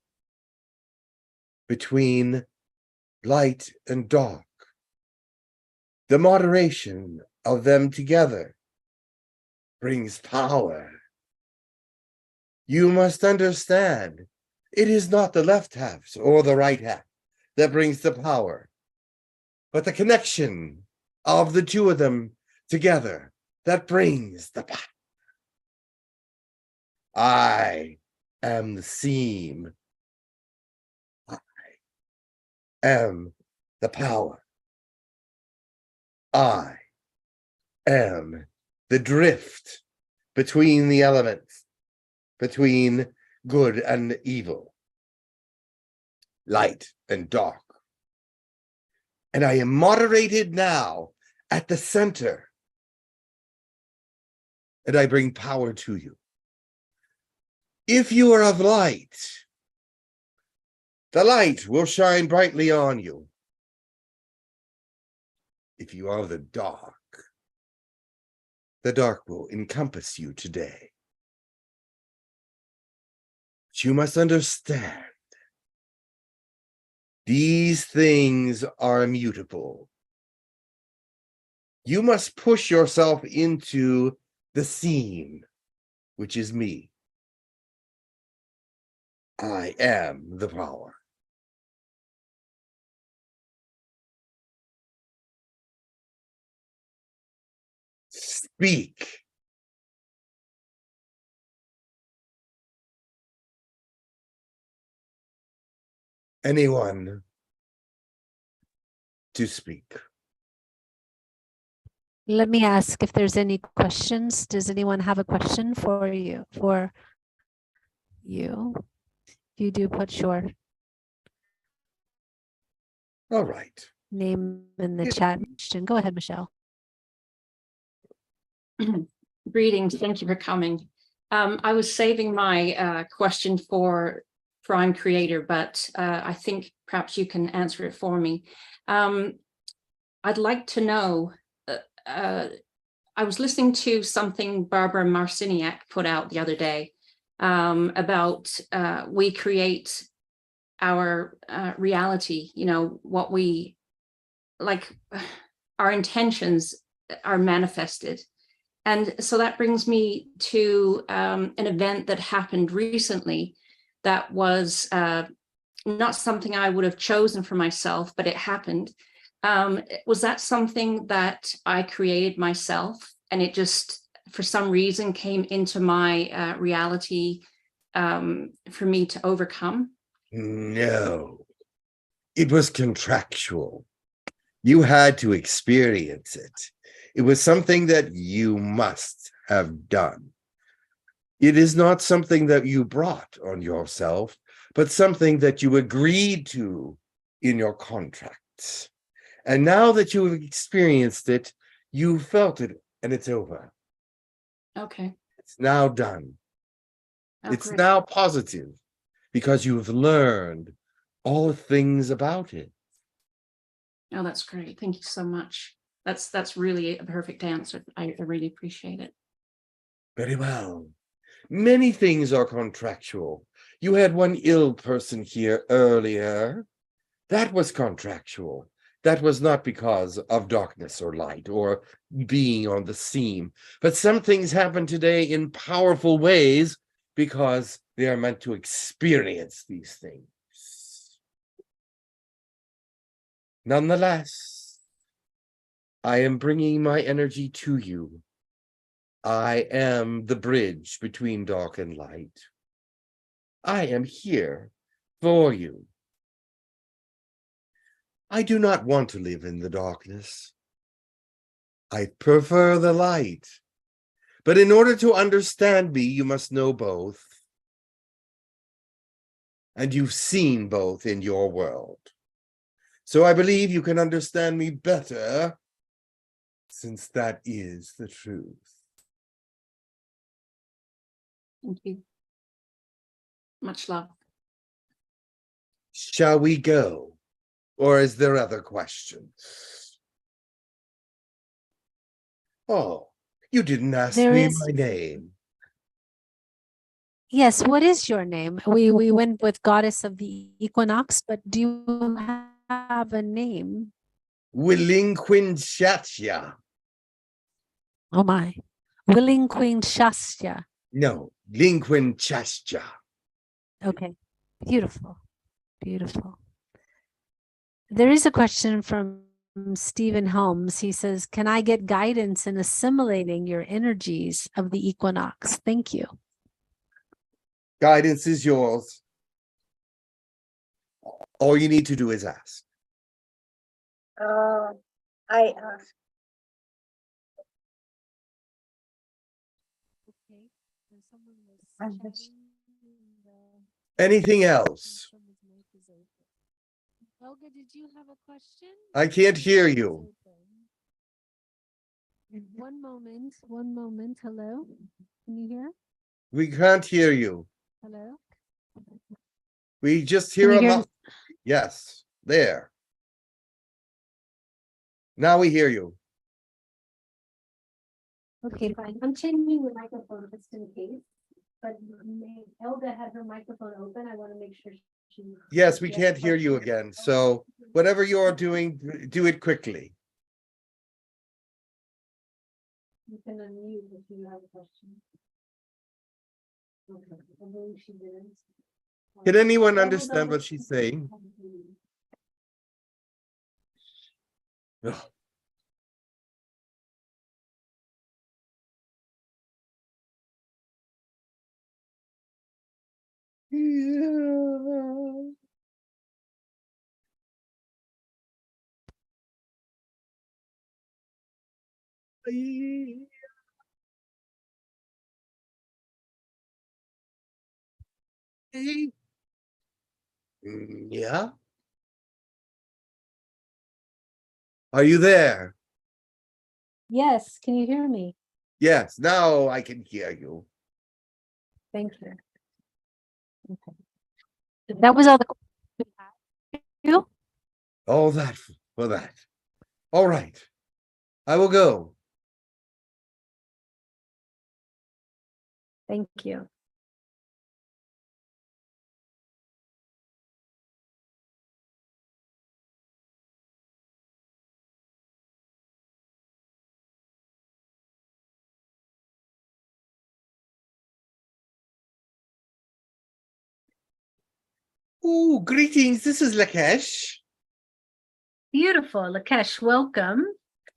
between light and dark, the moderation of them together brings power. You must understand, it is not the left half or the right half that brings the power, but the connection of the two of them together that brings the power. I am the seam. I am the power. I am the drift between the elements, between good and evil, light and dark. And I am moderated now at the center. And I bring power to you. If you are of light, the light will shine brightly on you. If you are of the dark will encompass you today. But you must understand, these things are immutable. You must push yourself into the seam, which is me. I am the power. Speak. Anyone to speak. Let me ask if there's any questions. Does anyone have a question for you? You do put your All right. name in the chat. Go ahead, Michelle. Greetings. Thank you for coming. I was saving my question for Prime Creator, but I think perhaps you can answer it for me. I'd like to know, I was listening to something Barbara Marciniak put out the other day about we create our reality, you know, what we like, our intentions are manifested. And so that brings me to an event that happened recently that was not something I would have chosen for myself, but it happened. Was that something that I created myself and it just, for some reason, came into my reality for me to overcome? No, it was contractual. You had to experience it. It was something that you must have done. It is not something that you brought on yourself, but something that you agreed to in your contracts. And now that you have experienced it, you felt it, and it's over. Okay. It's now done. Oh, It's great. now positive because you've learned all the things about it. Oh, that's great. Thank you so much. That's really a perfect answer. I really appreciate it. Very well. Many things are contractual. You had one ill person here earlier. That was contractual. That was not because of darkness or light or being on the seam. But some things happen today in powerful ways because they are meant to experience these things. Nonetheless, I am bringing my energy to you. I am the bridge between dark and light. I am here for you. I do not want to live in the darkness. I prefer the light. But in order to understand me, you must know both. And you've seen both in your world. So I believe you can understand me better, since that is the truth. Thank you. Much love. Shall we go? Or is there other questions? Oh, you didn't ask There me is- my name. Yes, what is your name? We went with Goddess of the Equinox, but do you have a name? Wilinquinshatia. Oh my. Willing Queen Shastya. No, Linquinchastia. Okay. Beautiful. Beautiful. There is a question from Stephen Holmes. He says, can I get guidance in assimilating your energies of the equinox? Thank you. Guidance is yours. All you need to do is ask. I ask. Anything else? Olga, did you have a question? I can't hear you. One moment. Hello? Can you hear? We can't hear you. Hello? We just Can hear you a hear mouth. Yes, there. Now we hear you. Okay, fine. I'm changing the microphone just in case. But Elga had her microphone open. I want to make sure she. Yes, we can't hear you again. So whatever you're doing, do it quickly. You can unmute if you have a question. Okay, I believe she didn't. Can anyone understand what she's saying? Ugh. Yeah. Yeah. Are you there? Yes, can you hear me? Yes, now I can hear you. Thank you. Okay. That was all the questions we had. You? All that for that. All right. I will go. Thank you. Oh, greetings. This is Lakesh. Beautiful. Lakesh, welcome.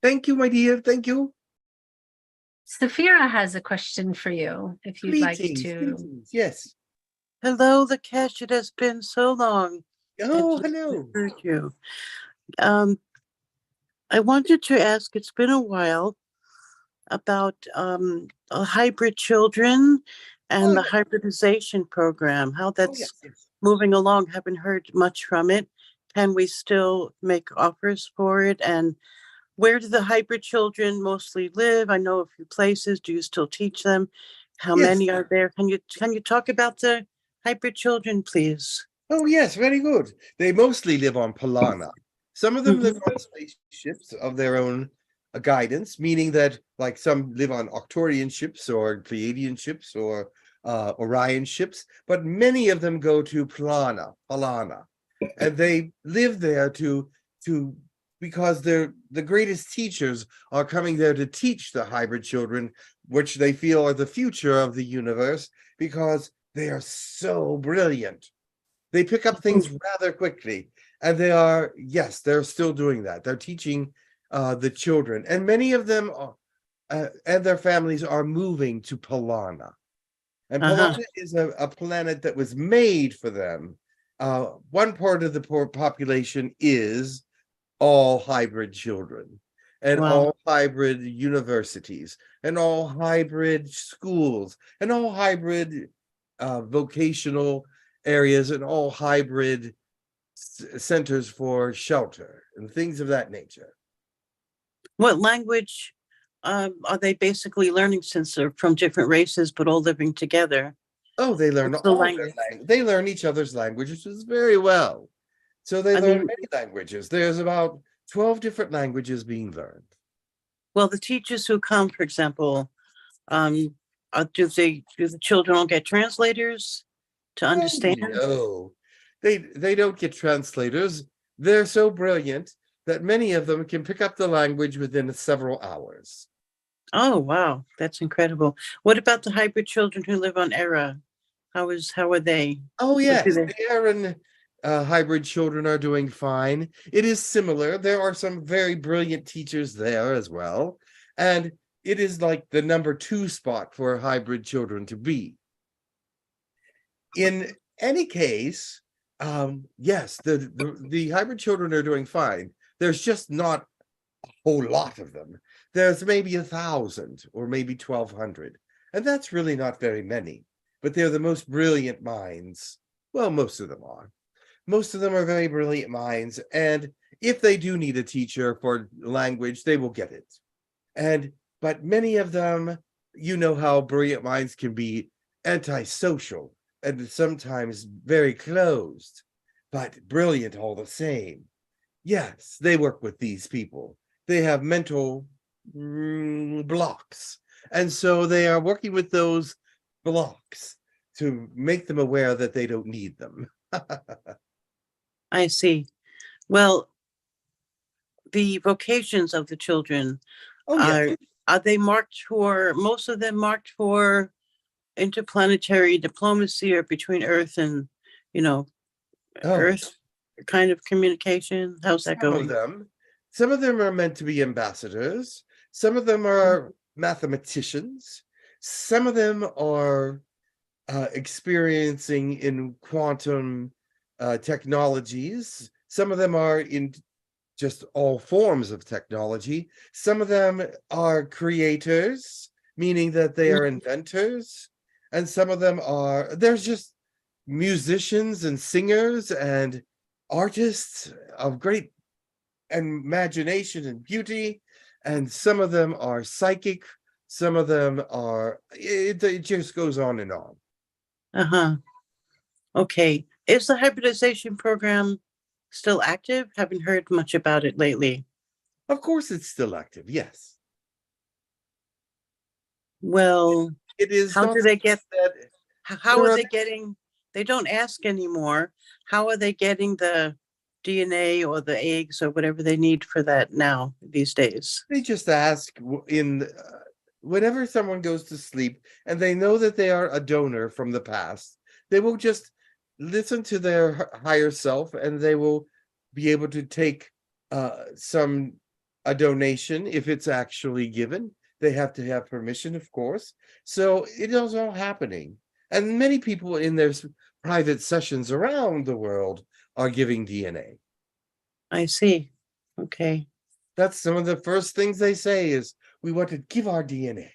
Thank you, my dear. Thank you. Safira has a question for you if you'd like Greetings. to. Greetings. Yes. Hello, the cash. It has been so long. Oh, since hello. I heard you. I wanted to ask, it's been a while, about hybrid children and Oh, the yes. hybridization program, how Oh, that's yes, yes. moving along. Haven't heard much from it. Can we still make offers for it? And where do the hybrid children mostly live? I know a few places. Do you still teach them? How Yes. many are there? Can you talk about the hybrid children, please? Oh, yes, very good. They mostly live on Palana. Some of them live on spaceships of their own guidance, meaning that, like, some live on Octorian ships or Pleiadian ships or Orion ships, but many of them go to Palana, and they live there to because they're the greatest teachers are coming there to teach the hybrid children, which they feel are the future of the universe because they are so brilliant. They pick up things rather quickly, and they are, yes, they're still doing that. They're teaching the children, and many of them are, and their families are moving to Palana. And Palana is a planet that was made for them. One part of the poor population is all hybrid children, and Wow. all hybrid universities, and all hybrid schools, and all hybrid vocational areas, and all hybrid centers for shelter and things of that nature. What language are they basically learning, since they're from different races but all living together? Oh, they learn What's the all their language? they learn each other's languages very well. So they I learn mean- many languages. There's about 12 different languages being learned. Well, the teachers who come, for example, do the children all get translators to understand? No, they don't get translators. They're so brilliant that many of them can pick up the language within several hours. Oh, wow, that's incredible. What about the hybrid children who live on Era? How are they? Oh, What yes, do they- the Aaron hybrid children are doing fine. It is similar. There are some very brilliant teachers there as well. And it is like the number 2 spot for hybrid children to be. In any case, yes, the hybrid children are doing fine. There's just not a whole lot of them. There's maybe 1,000 or maybe 1,200. And that's really not very many. but they're the most brilliant minds. Well, most of them are. Most of them are very brilliant minds, and if they do need a teacher for language, they will get it. But many of them, you know how brilliant minds can be antisocial and sometimes very closed, but brilliant all the same. Yes, they work with these people. They have mental blocks. And so they are working with those blocks to make them aware that they don't need them. I see. Well, the vocations of the children Oh, yeah. are they marked for, most of them marked for interplanetary diplomacy or between Earth and, you know, Oh, Earth kind of communication? How's that some of going? them. Some of them are meant to be ambassadors. Some of them are mathematicians. Some of them are experiencing in quantum technologies. Some of them are in just all forms of technology. Some of them are creators, meaning that they are inventors. And some of them are, there's just musicians and singers and artists of great imagination and beauty. And some of them are psychic. Some of them are, it just goes on and on. Uh-huh. Okay. Is the hybridization program still active? Haven't heard much about it lately. Of course, it's still active. Yes. Well, It is. how do they get that? how are they getting, they don't ask anymore. How are they getting the DNA or the eggs or whatever they need for that now these days? They just ask whenever someone goes to sleep and they know that they are a donor from the past, they will just listen to their higher self and they will be able to take a donation if it's actually given. They have to have permission, of course. So it is all happening. And many people in their private sessions around the world are giving DNA. I see. Okay. That's some of the first things they say is, we want to give our DNA.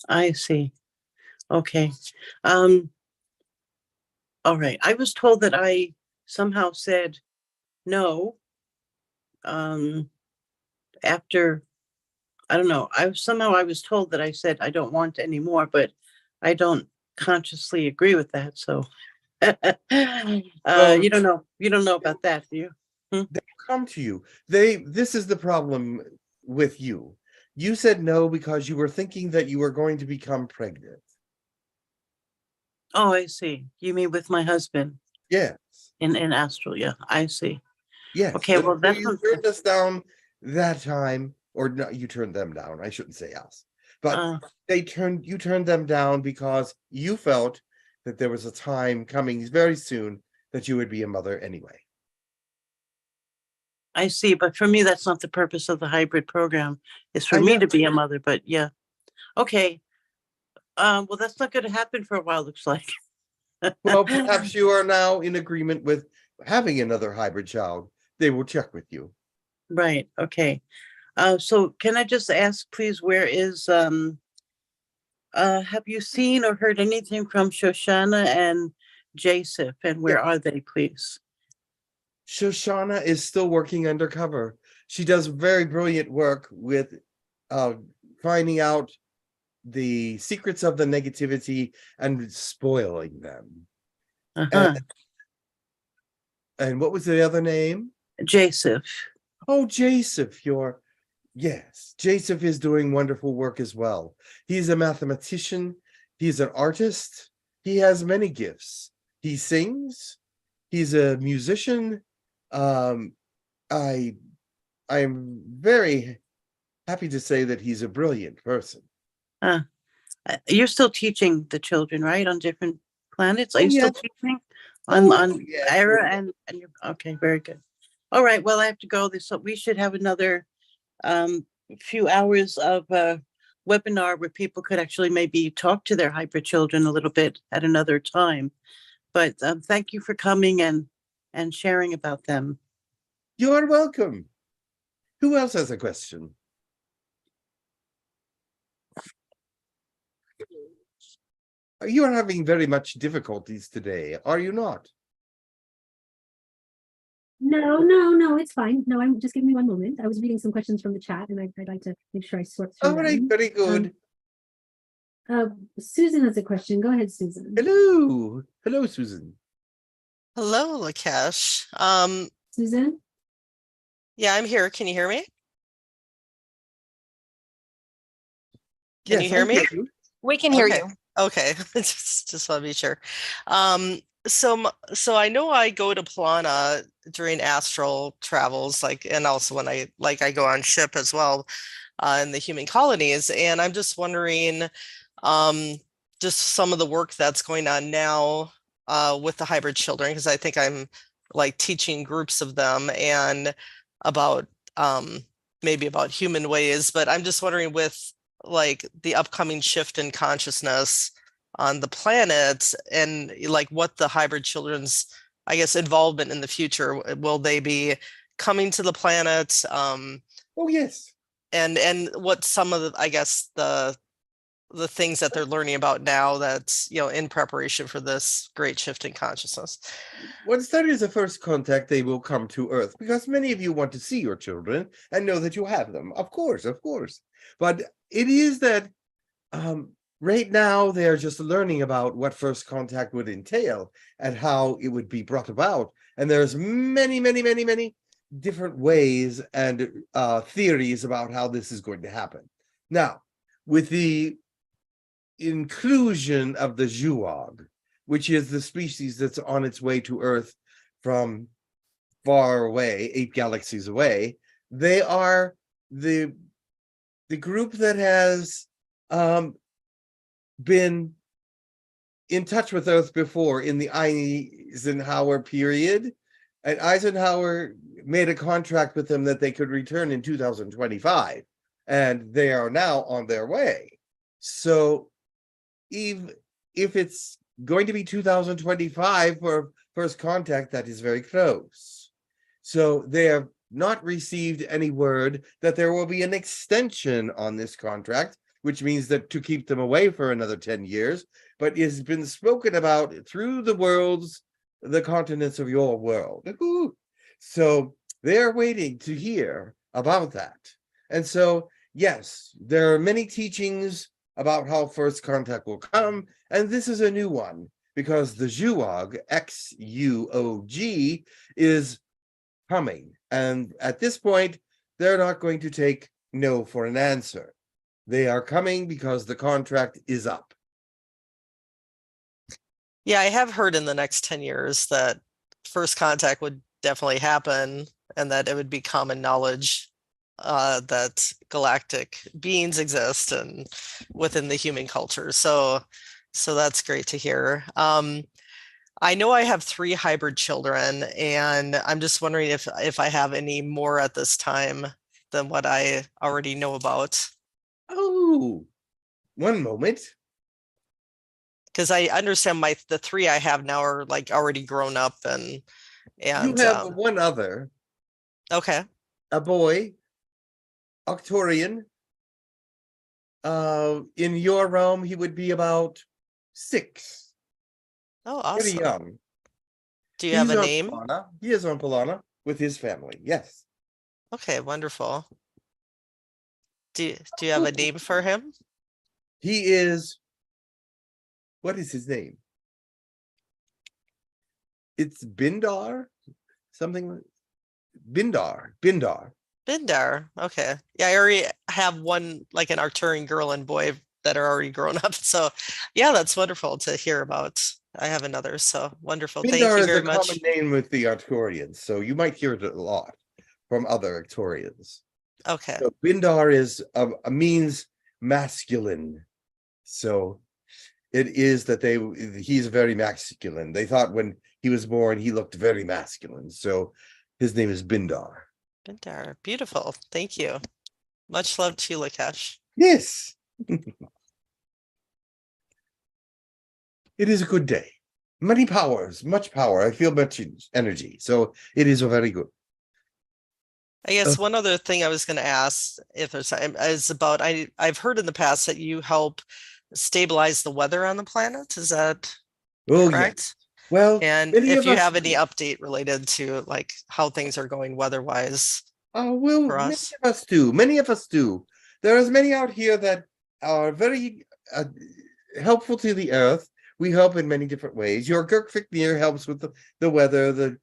I see. Okay. All right. I was told that I somehow said no. After, I don't know, I was told that I said I don't want any more, but I don't consciously agree with that. So Well, you don't know about that, do you? they come to you. This is the problem with you. You said no because you were thinking that you were going to become pregnant. Oh, I see. You mean with my husband Yes. in astral? Yeah, I see. Yes. Okay, And well, so that's you turned us down that time, or no, you turned them down. I shouldn't say us, but you turned them down because you felt that there was a time coming very soon that you would be a mother anyway. I see, but for me, that's not the purpose of the hybrid program. It's for I me know. to be a mother, but yeah. Okay. Well, that's not going to happen for a while, looks like. Well, perhaps you are now in agreement with having another hybrid child. They will check with you. Right, okay. So can I just ask, please, where is, have you seen or heard anything from Shoshana and Jasif, and where are they, please? Shoshana is still working undercover. She does very brilliant work with finding out the secrets of the negativity and spoiling them. Uh-huh. And what was the other name? Jasif. Oh, Jasif, yes, Jasif is doing wonderful work as well. He's a mathematician, he's an artist, he has many gifts. He sings, he's a musician. I am very happy to say that he's a brilliant person. You're still teaching the children, right, on different planets? Are Oh, you still yes. teaching Oh, on yes. Era and you're okay, very good. All right, well, I have to go. So we should have another few hours of webinar where people could actually maybe talk to their hybrid children a little bit at another time. But thank you for coming and sharing about them. You are welcome. Who else has a question? You are having very much difficulties today, are you not? No, it's fine. No, I'm just giving me one moment. I was reading some questions from the chat and I'd like to make sure I sort through All right, them. very good. Susan has a question. Go ahead, Susan. Hello. Hello, Susan. Hello, Lakesh. Susan? Yeah, I'm here. Can you hear me? Can you Yes, I hear me? you. We can hear Okay. you. Okay, just want to be sure. So I know I go to Plana during astral travels, like, and also when I go on ship as well, in the human colonies, and I'm just wondering, just some of the work that's going on now, with the hybrid children, because I think I'm like teaching groups of them and about, maybe about human ways, but I'm just wondering with like the upcoming shift in consciousness on the planet and like what the hybrid children's, I guess, involvement in the future, will they be coming to the planet, Oh, yes. and what some of the, I guess, the things that they're learning about now that's, in preparation for this great shift in consciousness. Once that is a first contact, they will come to Earth because many of you want to see your children and know that you have them. Of course, of course. But it is that right now they're just learning about what first contact would entail and how it would be brought about. And there's many, many, many, many different ways and theories about how this is going to happen. Now, with the inclusion of the Zhuog, which is the species that's on its way to Earth from far away, 8 galaxies away, they are the group that has been in touch with Earth before in the Eisenhower period, and Eisenhower made a contract with them that they could return in 2025, and they are now on their way. So if it's going to be 2025 for first contact, that is very close. So they have not received any word that there will be an extension on this contract, which means that to keep them away for another 10 years, but it has been spoken about through the continents of your world. So they're waiting to hear about that. And so, yes, there are many teachings about how first contact will come, and this is a new one because the Zhuog, Xuog, is coming. And at this point, they're not going to take no for an answer. They are coming because the contract is up. Yeah, I have heard in the next 10 years that first contact would definitely happen and that it would be common knowledge, that galactic beings exist and within the human culture. So that's great to hear. I know I have 3 hybrid children, and I'm just wondering if I have any more at this time than what I already know about. Oh, one moment. Because I understand the 3 I have now are like already grown up You have one other, okay. a boy, Octorian. In your realm, he would be about 6. Oh, Very awesome. young. Do you have He's a on name? Polana. He is on Polana with his family. Yes. Okay, wonderful. Do you have a name for him? He is. What is his name? It's Bindar, something like Bindar. Bindar. Okay. Yeah, I already have one, like an Arcturian girl and boy that are already grown up. So yeah, that's wonderful to hear about. I have another, so wonderful. Thank Bindar you is very a much. common name with the Arcturians, so you might hear it a lot from other Arcturians. Okay. So Bindar is a means masculine. So it is that he's very masculine. They thought when he was born, he looked very masculine. So his name is Bindar. Bindar. Beautiful. Thank you. Much love to you, Lakesh. Yes. It is a good day. Many powers, much power. I feel much energy. So it is a very good. I guess one other thing I was going to ask, if there's time, is about I've heard in the past that you help stabilize the weather on the planet. Is that Oh, yeah. correct? Well, And many if of you us have any do. update related to like how things are going weather-wise Well, for many us. of us do. Many of us do. There's many out here that are very helpful to the earth. We help in many different ways. Your Girkfitnir helps with the weather,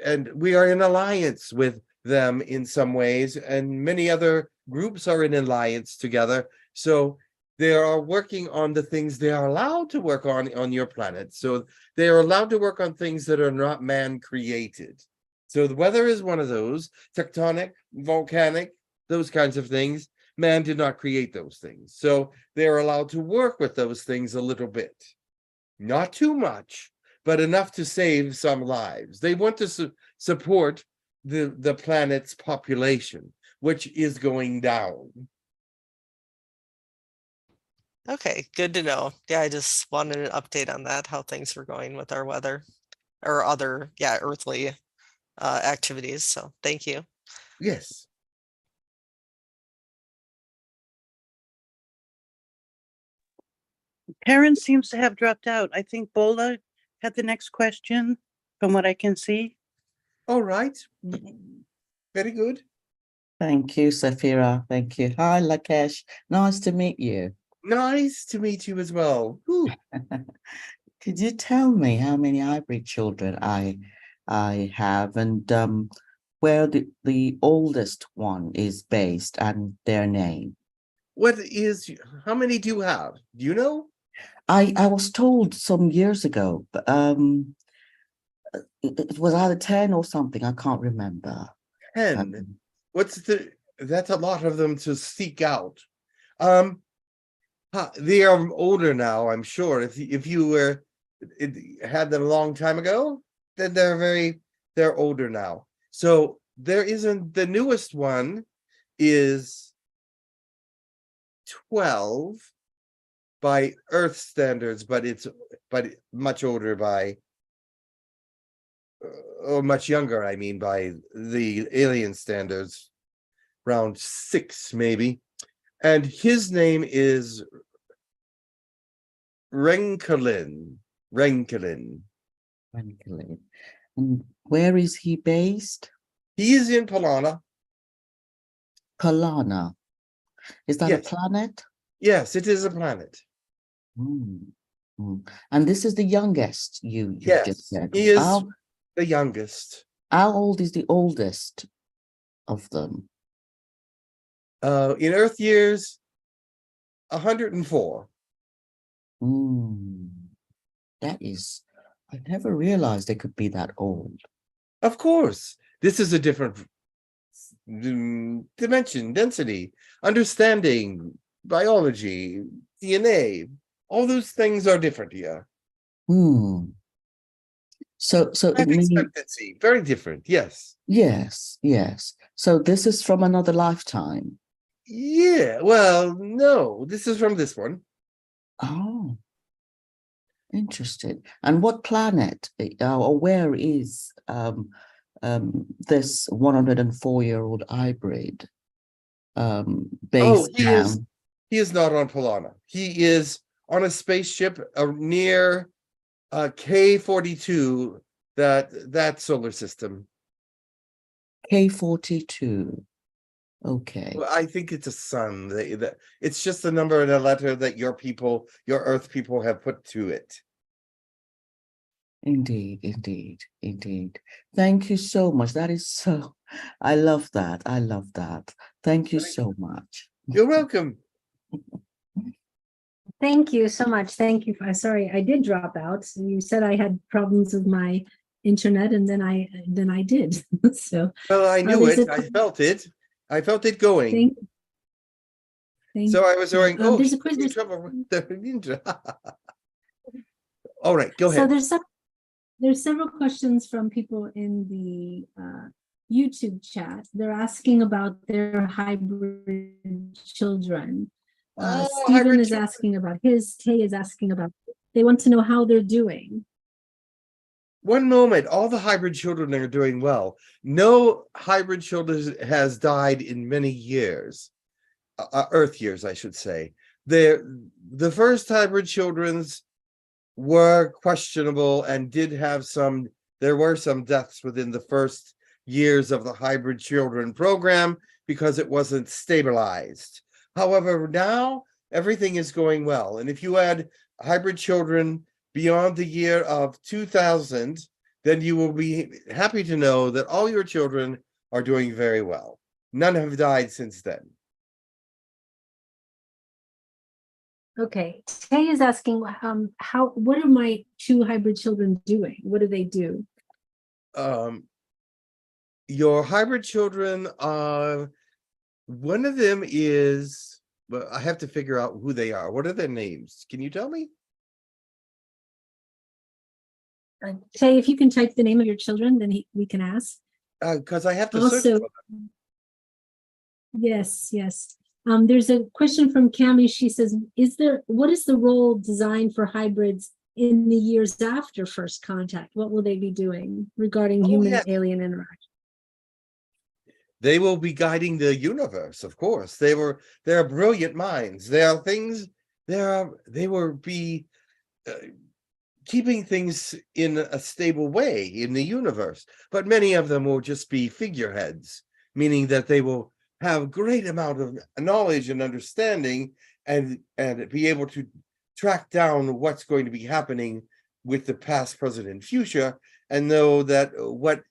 and we are in alliance with them in some ways, and many other groups are in alliance together. So they are working on the things they are allowed to work on your planet. So they are allowed to work on things that are not man-created. So the weather is one of those, tectonic, volcanic, those kinds of things. Man did not create those things. So they're allowed to work with those things a little bit. Not too much, but enough to save some lives. They want to support the planet's population, which is going down. Okay, good to know. Yeah, I just wanted an update on that, how things were going with our weather or other, earthly activities. So thank you. Yes. Karen seems to have dropped out. I think Bola had the next question from what I can see. All right. Very good. Thank you, Safira. Thank you. Hi, Lakesh. Nice to meet you. Nice to meet you as well. Ooh. Could you tell me how many hybrid children I have, and where the oldest one is based and their name? How many do you have? Do you know? I was told some years ago, but it was either 10 or something. I can't remember. 10. That's a lot of them to seek out. They are older now, I'm sure. If you had them a long time ago, then they're older now. So there isn't, the newest one is 12 by Earth standards, but much older by or much younger, I mean, by the alien standards, around 6 maybe. And his name is Renkelin. And where is he based? He is in Palana. Palana. Is that a planet? Yes, it is a planet. And this is the youngest you just said. He is the youngest. How old is the oldest of them? In Earth years, 104. That is, I never realized they could be that old. Of course, this is a different dimension, density, understanding, biology, DNA. All those things are different here. So it means expectancy, very different. Yes. Yes. So this is from another lifetime. Yeah. Well, no, this is from this one. Oh, interesting. And what planet or where is this 104-year-old hybrid based down? He is not on Polana. He is on a spaceship near K42, that solar system. K42. Okay. Well, I think it's a sun. It's just the number and a letter that your Earth people have put to it. Indeed. Thank you so much. That is so, I love that. Thank you so much. You're welcome. Thank you so much. Thank you. Sorry, I did drop out. So you said I had problems with my internet, and then I did. So well, I knew it. I felt it. I felt it going. So I was worrying. Oh, there's a question. Trouble with the ninja. All right, go ahead. So there's several questions from people in the YouTube chat. They're asking about their hybrid children. Stephen is asking about his. Tay is asking about. They want to know how they're doing. One moment. All the hybrid children are doing well. No hybrid children has died in many years, Earth years, I should say. the first hybrid children's were questionable and did have there were some deaths within the first years of the hybrid children program because it wasn't stabilized. However, now everything is going well. And if you add hybrid children beyond the year of 2000, then you will be happy to know that all your children are doing very well. None have died since then. Okay, Tay is asking, what are my two hybrid children doing? What do they do? Your hybrid children are, one of them is, well, I have to figure out who they are. What are their names? Can you tell me? Tay, if you can type the name of your children, then we can ask. Because I have to search Also, for them. yes. There's a question from Cami. She says, what is the role designed for hybrids in the years after first contact? What will they be doing regarding human-alien interaction? They will be guiding the universe, of course. They are brilliant minds. They will be keeping things in a stable way in the universe. But many of them will just be figureheads, meaning that they will have great amount of knowledge and understanding and be able to track down what's going to be happening with the past, present, and future, and know that what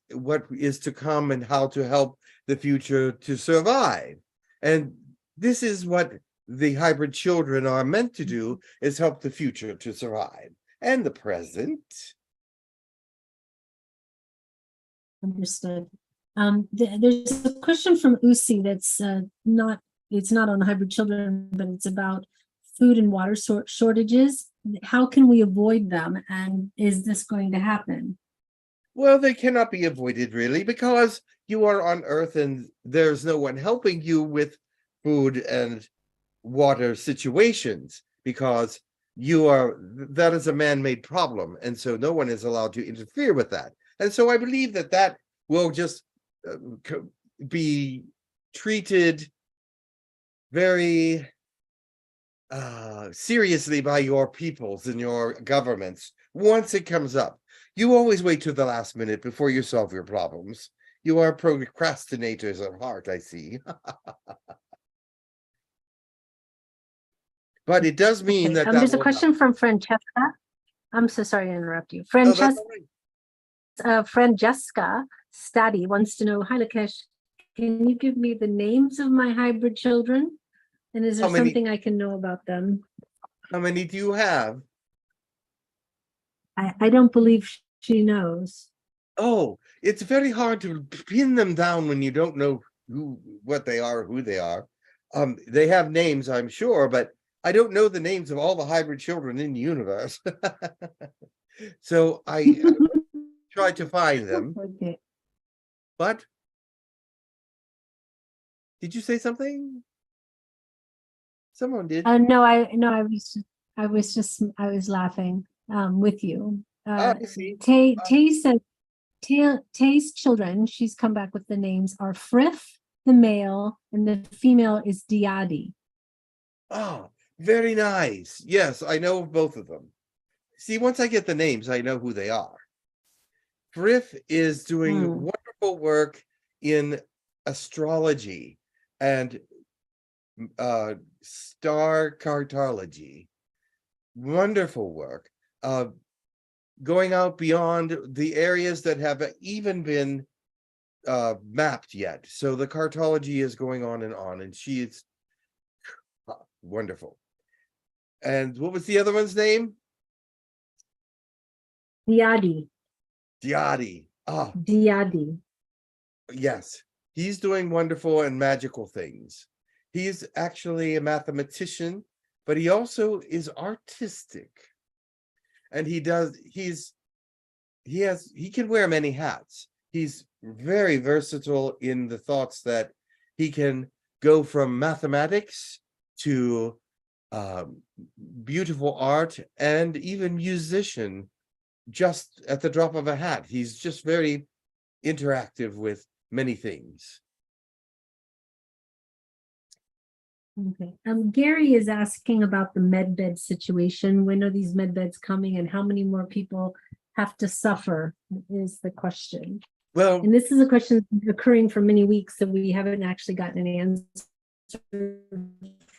is to come and how to help the future to survive. And this is what the hybrid children are meant to do, is help the future to survive and the present. Understood. There's a question from Usi that's not on hybrid children, but it's about food and water shortages. How can we avoid them, and is this going to happen? Well, they cannot be avoided, really, because you are on Earth and there's no one helping you with food and water situations, because that is a man-made problem, and so no one is allowed to interfere with that. And so I believe that will just be treated very seriously by your peoples and your governments once it comes up. You always wait to the last minute before you solve your problems. You are procrastinators at heart, I see. But it does mean that there's a question from Francesca. I'm so sorry to interrupt you. Francesca Stadi wants to know, hi Lakesh, can you give me the names of my hybrid children? And is there something I can know about them? How many do you have? I don't believe she knows. Oh, it's very hard to pin them down when you don't know what they are, who they are. They have names, I'm sure, but I don't know the names of all the hybrid children in the universe. So I tried to find them. Okay. But did you say something? Someone did. No, I was laughing with you. I see. Tay said Tay's children, she's come back with the names, are Frith, the male, and the female is Diadi. Oh, very nice. Yes, I know of both of them. See, once I get the names, I know who they are. Frith is doing wonderful work in astrology and star cartology. Wonderful work. Going out beyond the areas that have even been mapped yet. So the cartology is going on, and she is wonderful. And what was the other one's name? Diadi. Diadi. Ah. Diadi. Yes, he's doing wonderful and magical things. He's actually a mathematician, but he also is artistic. And he can wear many hats. He's very versatile in the thoughts that he can go from mathematics to beautiful art and even musician just at the drop of a hat. He's just very interactive with many things. Okay. Gary is asking about the medbed situation. When are these medbeds coming and how many more people have to suffer is the question. Well, And this is a question occurring for many weeks that we haven't actually gotten an answer.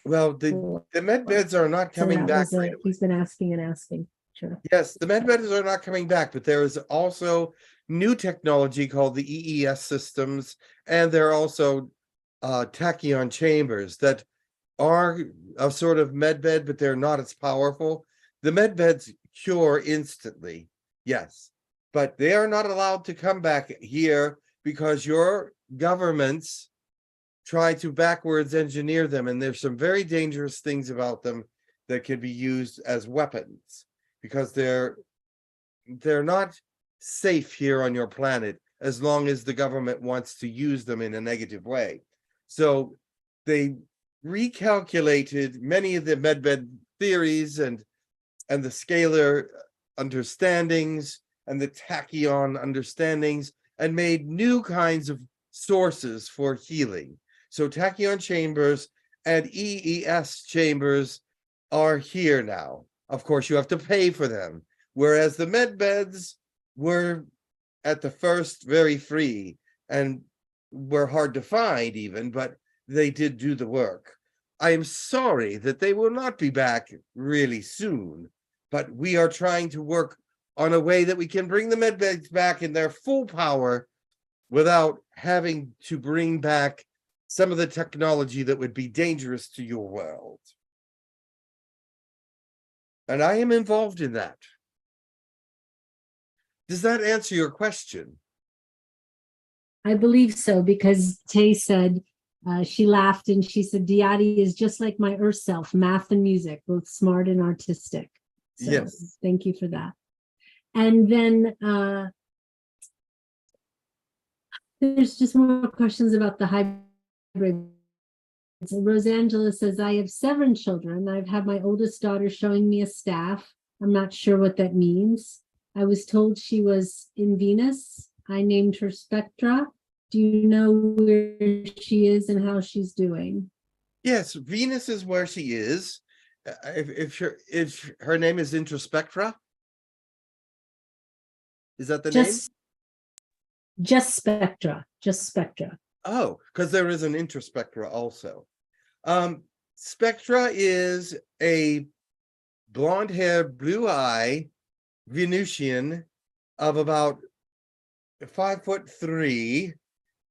well, the med beds are not So coming that back. was it. He's been asking and asking. Sure. Yes, the med beds are not coming back, but there is also new technology called the EES systems, and there are also tachyon chambers that are a sort of med bed, but they're not as powerful. The med beds cure instantly, yes, but they are not allowed to come back here because your governments try to backwards engineer them, and there's some very dangerous things about them that can be used as weapons because they're not safe here on your planet as long as the government wants to use them in a negative way. So they recalculated many of the medbed theories and the scalar understandings and the tachyon understandings and made new kinds of sources for healing. So tachyon chambers and EES chambers are here now. Of course, you have to pay for them, whereas the med beds were at the first very free and were hard to find even, but they did do the work. I am sorry that they will not be back really soon, but we are trying to work on a way that we can bring the med beds back in their full power without having to bring back some of the technology that would be dangerous to your world. And I am involved in that. Does that answer your question? I believe so, because Tay said, she laughed and she said, Diadi is just like my Earth self, math and music, both smart and artistic. So Yes. thank you for that. And then there's just more questions about the hybrid. So Rosangela says, I have 7 children. I've had my oldest daughter showing me a staff. I'm not sure what that means. I was told she was in Venus. I named her Spectra. Do you know where she is and how she's doing? Yes, Venus is where she is. If her name is Introspectra, is that the name? Just Spectra. Just Spectra. Oh, because there is an Introspectra also. Spectra is a blonde-haired, blue-eye Venusian of about 5'3"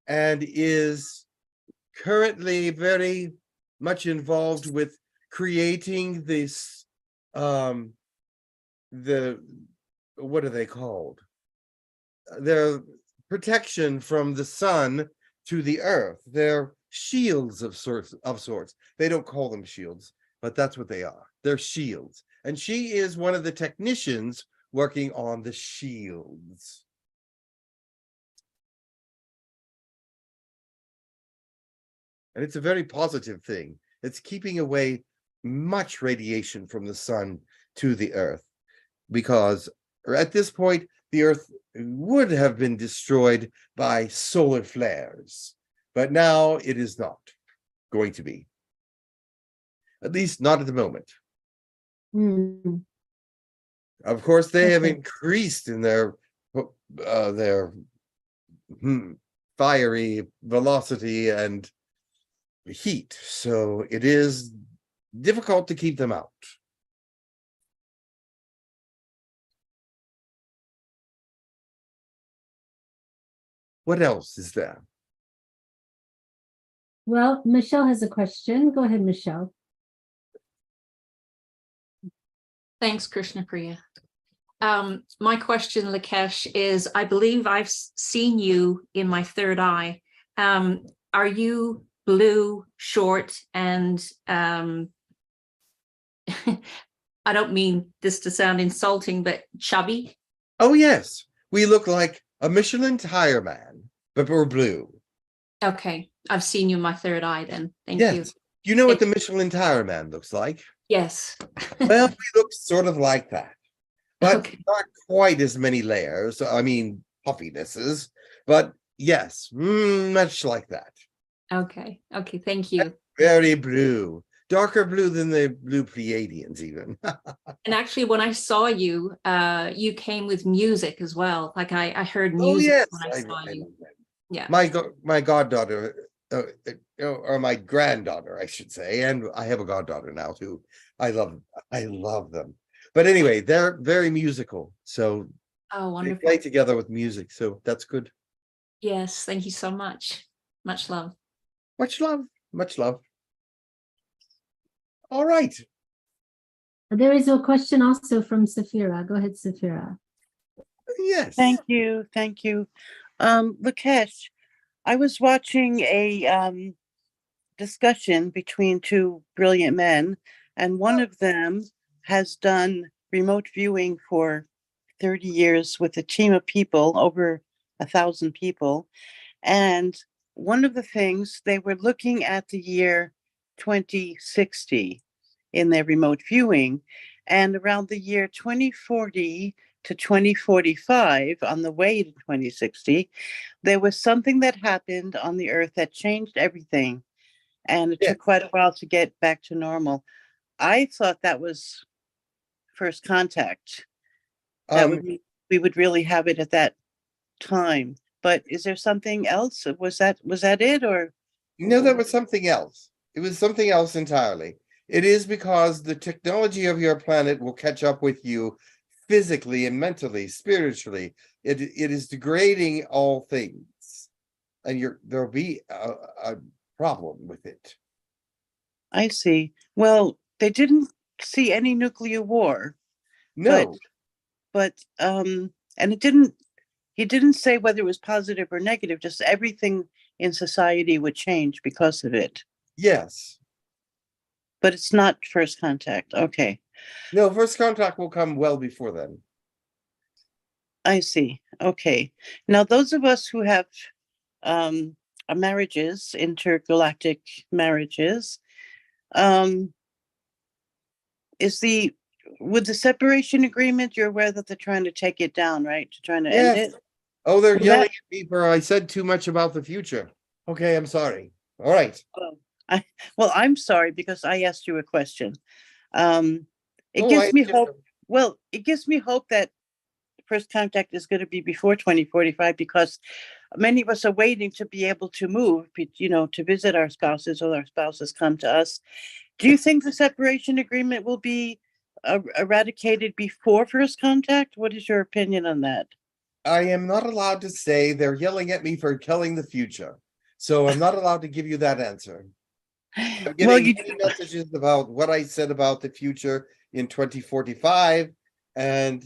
and is currently very much involved with creating this what are they called? Their protection from the sun to the earth. They're shields of sorts. They don't call them shields, but that's what they are. They're shields. And she is one of the technicians working on the shields. And it's a very positive thing. It's keeping away much radiation from the sun to the earth, because at this point, the earth would have been destroyed by solar flares, but now it is not going to be. At least not at the moment. Mm. Of course, they have Okay. increased in their fiery velocity and heat, so it is difficult to keep them out. What else is there? Well, Michelle has a question. Go ahead, Michelle. Thanks, Krishna Priya. My question, Lakesh, is I believe I've seen you in my third eye. Are you blue, short, and I don't mean this to sound insulting, but chubby? Oh, yes. We look like a Michelin tire man, but we're blue. Okay, I've seen you in my third eye then. Thank Yes. you. You know what the Michelin tire man looks like? Yes. Well, we look sort of like that, but Okay. not quite as many layers. I mean, puffinesses, but yes, much like that. Okay. Okay. Thank you. very blue, darker blue than the blue Pleiadians even. And actually, when I saw you, you came with music as well. Like I heard Oh music yes, when I saw you. love that. Yeah. My goddaughter, or my granddaughter, I should say, and I have a goddaughter now too. I love them. But anyway, they're very musical, so Oh, they wonderful. play together with music, so that's good. Yes, thank you so much. Much love. Much love, much love. All right. There is a question also from Safira. Go ahead, Safira. Yes. Thank you, thank you. Lakesh, I was watching a discussion between two brilliant men, and one of them has done remote viewing for 30 years with a team of people, over 1,000 people. And one of the things, they were looking at the year 2060 in their remote viewing, and around the year 2040 to 2045, on the way to 2060, there was something that happened on the earth that changed everything. And it Yes. took quite a while to get back to normal. I thought that was first contact. That would mean we would really have it at that time. But is there something else? Was that it, or? No, that was something else. It was something else entirely. It is because the technology of your planet will catch up with you physically and mentally, spiritually. It is degrading all things, and there'll be a problem with it. I see. Well, they didn't see any nuclear war, No, but and he didn't say whether it was positive or negative, just everything in society would change because of it. yes. But it's not first contact. Okay. No, first contact will come well before then. I see. Okay. Now, those of us who have marriages, intergalactic marriages, with the separation agreement, you're aware that they're trying to take it down, right? Trying to end Yes. it. Oh, they're Well, yelling at me for I said too much about the future. Okay, I'm sorry. All right. Well, I'm sorry because I asked you a question. It Oh, gives I me just- hope. Well, it gives me hope that first contact is going to be before 2045, because many of us are waiting to be able to move, to visit our spouses, or our spouses come to us. Do you think the separation agreement will be eradicated before first contact? What is your opinion on that? I am not allowed to say. They're yelling at me for telling the future. So I'm not allowed to give you that answer. I'm Well, getting many messages about what I said about the future in 2045, and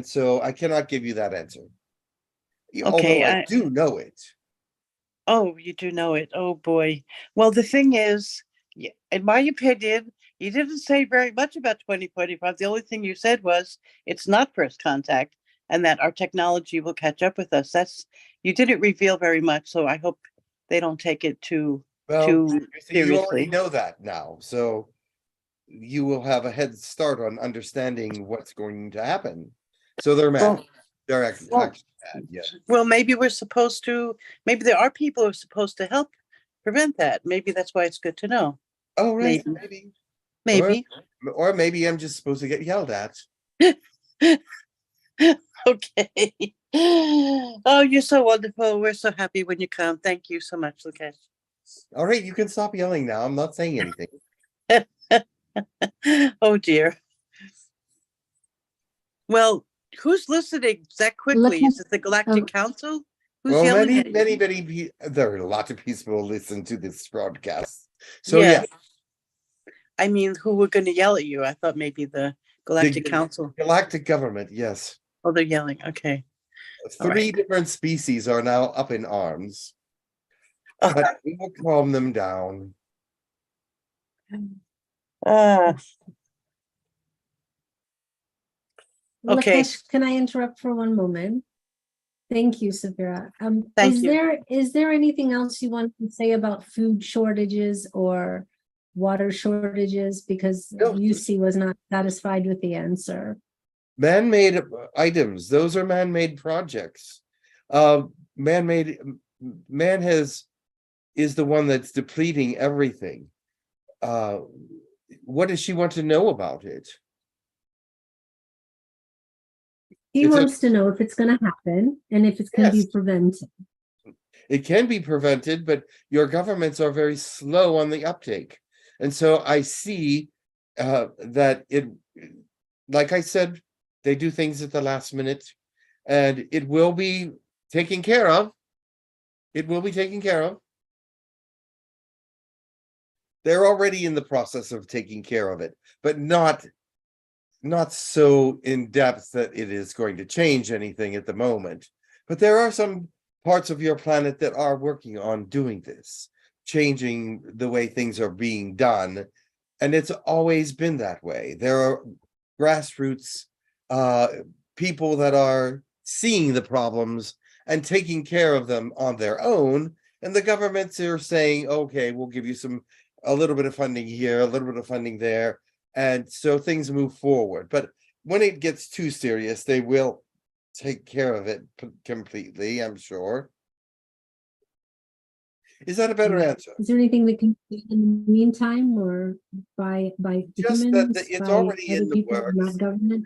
so I cannot give you that answer. Okay, Although I do know it. oh, you do know it. Oh boy. Well, the thing is, in my opinion, you didn't say very much about 2045. The only thing you said was it's not first contact, and that our technology will catch up with us. You didn't reveal very much, so I hope they don't take it too Well, too you already seriously. know that now, so you will have a head start on understanding what's going to happen. So they're mad. Well, They're actually well, mad. Yeah. well, maybe maybe there are people who are supposed to help prevent that. Maybe that's why it's good to know. Oh, right. Maybe. Maybe. Maybe. Or maybe I'm just supposed to get yelled at. Okay. Oh, you're so wonderful. We're so happy when you come. Thank you so much, Lukesh. All right, you can stop yelling now. I'm not saying anything. Oh dear. Well, who's listening that quickly? Is it the Galactic Council? Who's Well, yelling many, at you? many, there are a lot of people who listen to this broadcast. So Yeah. yeah, I mean, who were going to yell at you? I thought maybe the Galactic Council. Galactic government, yes. Oh, they're yelling. Okay. Three different species are now up in arms. But we will calm them down. Okay. Lakesh, can I interrupt for one moment? Thank you, Safira. Thank is you. there anything else you want to say about food shortages or water shortages? Because No. UC was not satisfied with the answer. Man-made items, those are man-made projects. Man has is the one that's depleting everything. What does she want to know about it? He It's a- wants to know if it's going to happen and if it's going to Yes. be prevented. It can be prevented, but your governments are very slow on the uptake. And so I see that it, like I said, they do things at the last minute, and it will be taken care of. It will be taken care of. They're already in the process of taking care of it, but not so in depth that it is going to change anything at the moment. But there are some parts of your planet that are working on doing this, changing the way things are being done. And it's always been that way. There are grassroots people that are seeing the problems and taking care of them on their own. And the governments are saying, okay, we'll give you a little bit of funding here, a little bit of funding there. And so things move forward. But when it gets too serious, they will take care of it completely, I'm sure. Is that a better answer? Is there anything we can do in the meantime, or by Just humans, that it's by already other in the people, works. not government?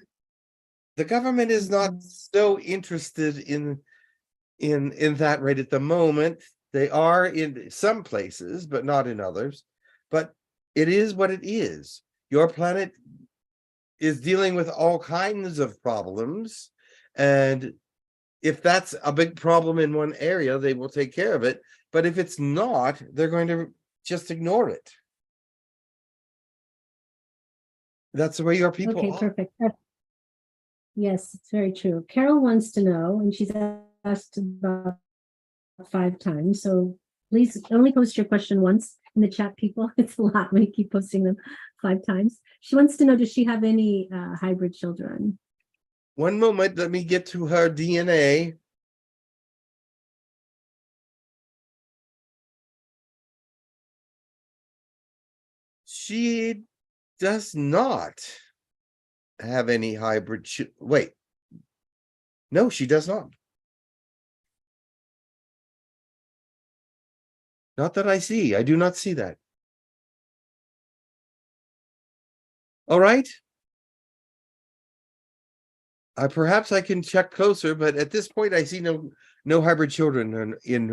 The government is not so interested in that right at the moment. They are in some places, but not in others. But it is what it is. Your planet is dealing with all kinds of problems, and if that's a big problem in one area, they will take care of it. But if it's not, they're going to just ignore it. That's the way your people Okay, are. perfect. Yes, it's very true. Carol wants to know, and she's asked about 5 times. So please only post your question once in the chat, people. It's a lot when you keep posting them 5 times. She wants to know, does she have any hybrid children? One moment, let me get to her DNA. She does not have any hybrid. Wait. No, she does not. Not that I see. I do not see that. All right. Perhaps I can check closer, but at this point, I see no hybrid children in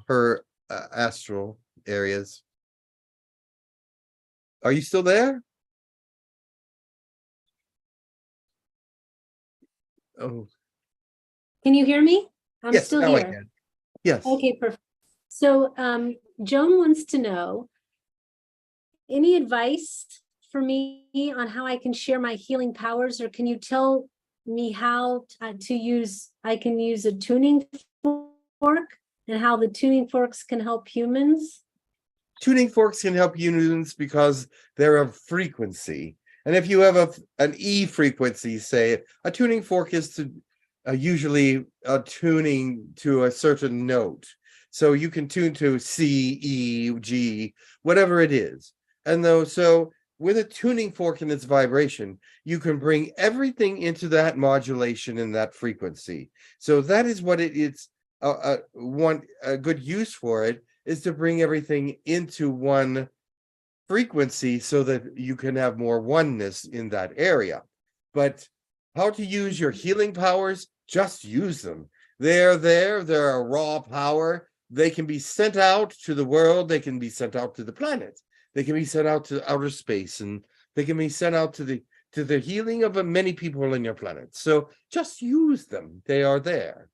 her astral areas. Are you still there? Oh, Can you hear me? I'm yes, still now I here. can. Yes. Okay, perfect. So Joan wants to know, any advice for me on how I can share my healing powers, or can you tell me how to use, I can use a tuning fork, and how the tuning forks can help humans? Tuning forks can help humans because they're of frequency. And if you have an E frequency, say, a tuning fork is to usually tuning to a certain note. So you can tune to C, E, G, whatever it is. And so with a tuning fork and its vibration, you can bring everything into that modulation in that frequency. So that is what it's a good use for it, is to bring everything into one frequency so that you can have more oneness in that area. But how to use your healing powers, just use them. They're there, they're a raw power. They can be sent out to the world, they can be sent out to the planet, they can be sent out to outer space, and they can be sent out to the healing of many people in your planet. So just use them, they are there.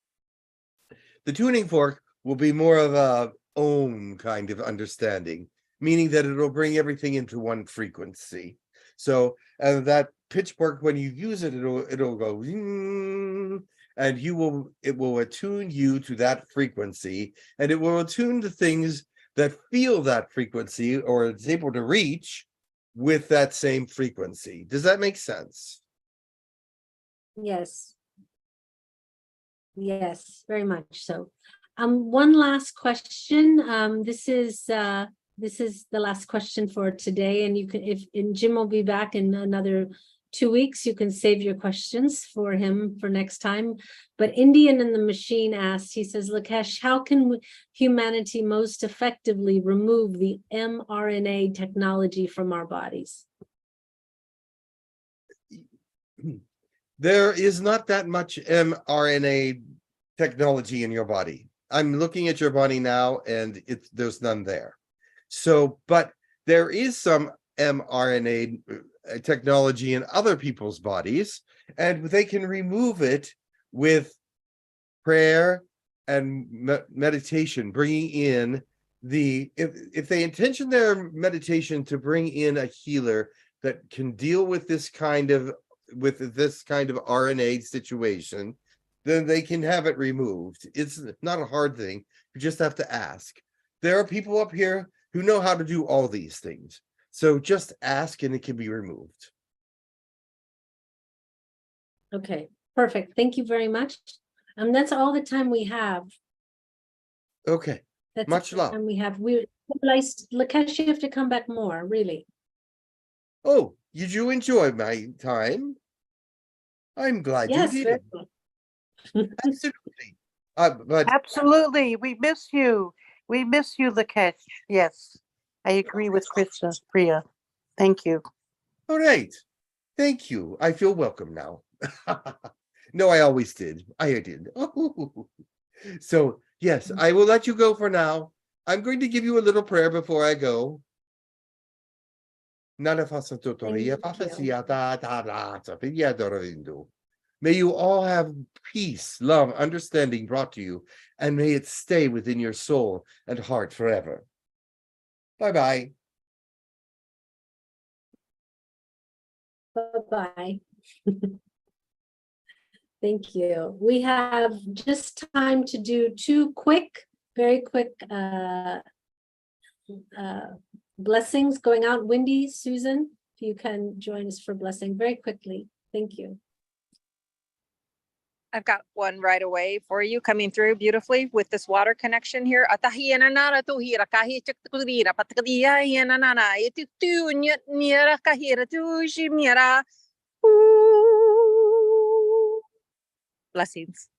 The tuning fork will be more of a own kind of understanding, meaning that it'll bring everything into one frequency. So that pitchfork, when you use it, it'll go, and it will attune you to that frequency, and it will attune to things that feel that frequency or is able to reach with that same frequency. Does that make sense? Yes. Yes, very much so. One last question. This is the last question for today, and you can, and Jim will be back in another 2 weeks. You can save your questions for him for next time. But Indian in the Machine asks, he says, Lakesh, how can humanity most effectively remove the mRNA technology from our bodies? There is not that much mRNA technology in your body. I'm looking at your body now, and there's none there. So, but there is some mRNA technology in other people's bodies, and they can remove it with prayer and meditation, bringing in if they intention their meditation to bring in a healer that can deal with this kind of RNA situation, then they can have it removed. It's not a hard thing. You just have to ask. There are people up here who know how to do all these things. So just ask and it can be removed. Okay, perfect. Thank you very much. That's all the time we have. Okay. That's Much all the love. time we have. Lakesh, you have to come back more, really. Oh, did you enjoy my time? I'm glad Yes, you very did. well. Absolutely. But Absolutely. We miss you. We miss you, Lakesh. Yes, I agree with Krista, Priya. Thank you. all right. Thank you. I feel welcome now. No, I always did. I did. So, yes, I will let you go for now. I'm going to give you a little prayer before I go. May you all have peace, love, understanding brought to you, and may it stay within your soul and heart forever. Bye-bye. Bye-bye. Thank you. We have just time to do two very quick blessings going out. Wendy, Susan, if you can join us for blessing very quickly. Thank you. I've got one right away for you coming through beautifully with this water connection here. Blessings.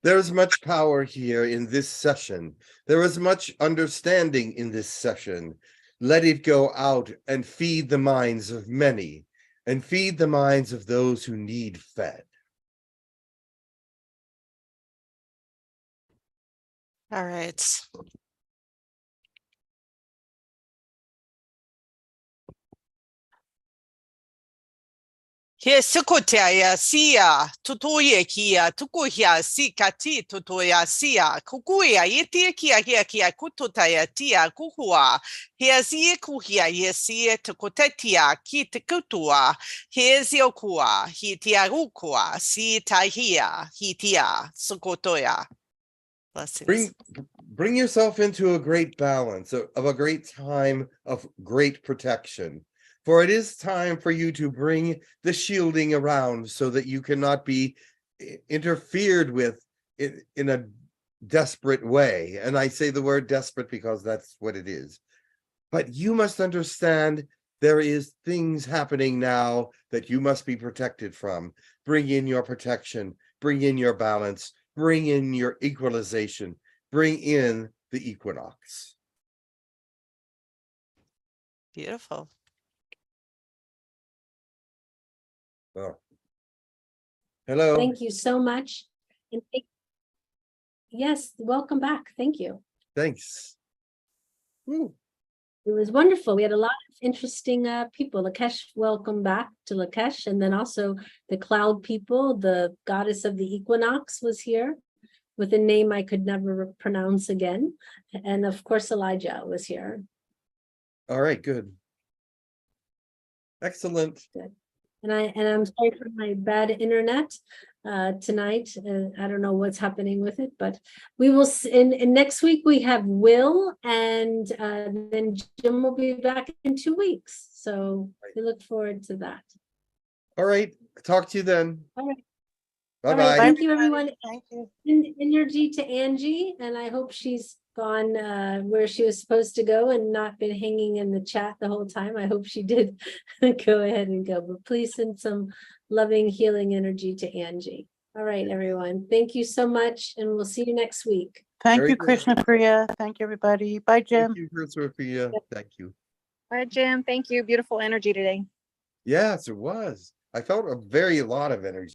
There is much power here in this session. There is much understanding in this session. Let it go out and feed the minds of many, and feed the minds of those who need fed. All right. He sukotea sia tutoye kia tukuhia si kati tutoya sia kukuya itia kia kutotaya tia kuhua he sia kuhia ye sia tukotetia ki tukutua he ziokua he tiarukua si tahia he tia sukotoya. Blessings. Bring yourself into a great balance of a great time of great protection. For it is time for you to bring the shielding around so that you cannot be interfered with in a desperate way. And I say the word desperate because that's what it is. But you must understand there is things happening now that you must be protected from. Bring in your protection, bring in your balance, bring in your equalization, bring in the equinox. Beautiful. Oh. Hello. Thank you so much. And yes, welcome back. Thank you. Thanks. Ooh. It was wonderful. We had a lot of interesting people. Lakesh, welcome back to Lakesh. And then also the cloud people, the goddess of the equinox was here with a name I could never pronounce again. And of course, Elijah was here. All right, good. Excellent. Good. And I'm sorry for my bad internet tonight. I don't know what's happening with it, but we will. In next week we have Will, and then Jim will be back in 2 weeks. So we look forward to that. All right. Talk to you then. All right. Bye All bye. right. Thank you, everyone. Thank you. Energy to Angie, and I hope she's gone where she was supposed to go and not been hanging in the chat the whole time. I hope she did go ahead and go, but please send some loving, healing energy to Angie. All right, everyone. Thank you so much, and we'll see you next week. Thank Very you, good. Krishna Priya. Thank you, everybody. Bye, Jim. Thank you, Sophia. Thank you. Bye, Jim. Thank you. Beautiful energy today. Yes, it was. I felt a lot of energy.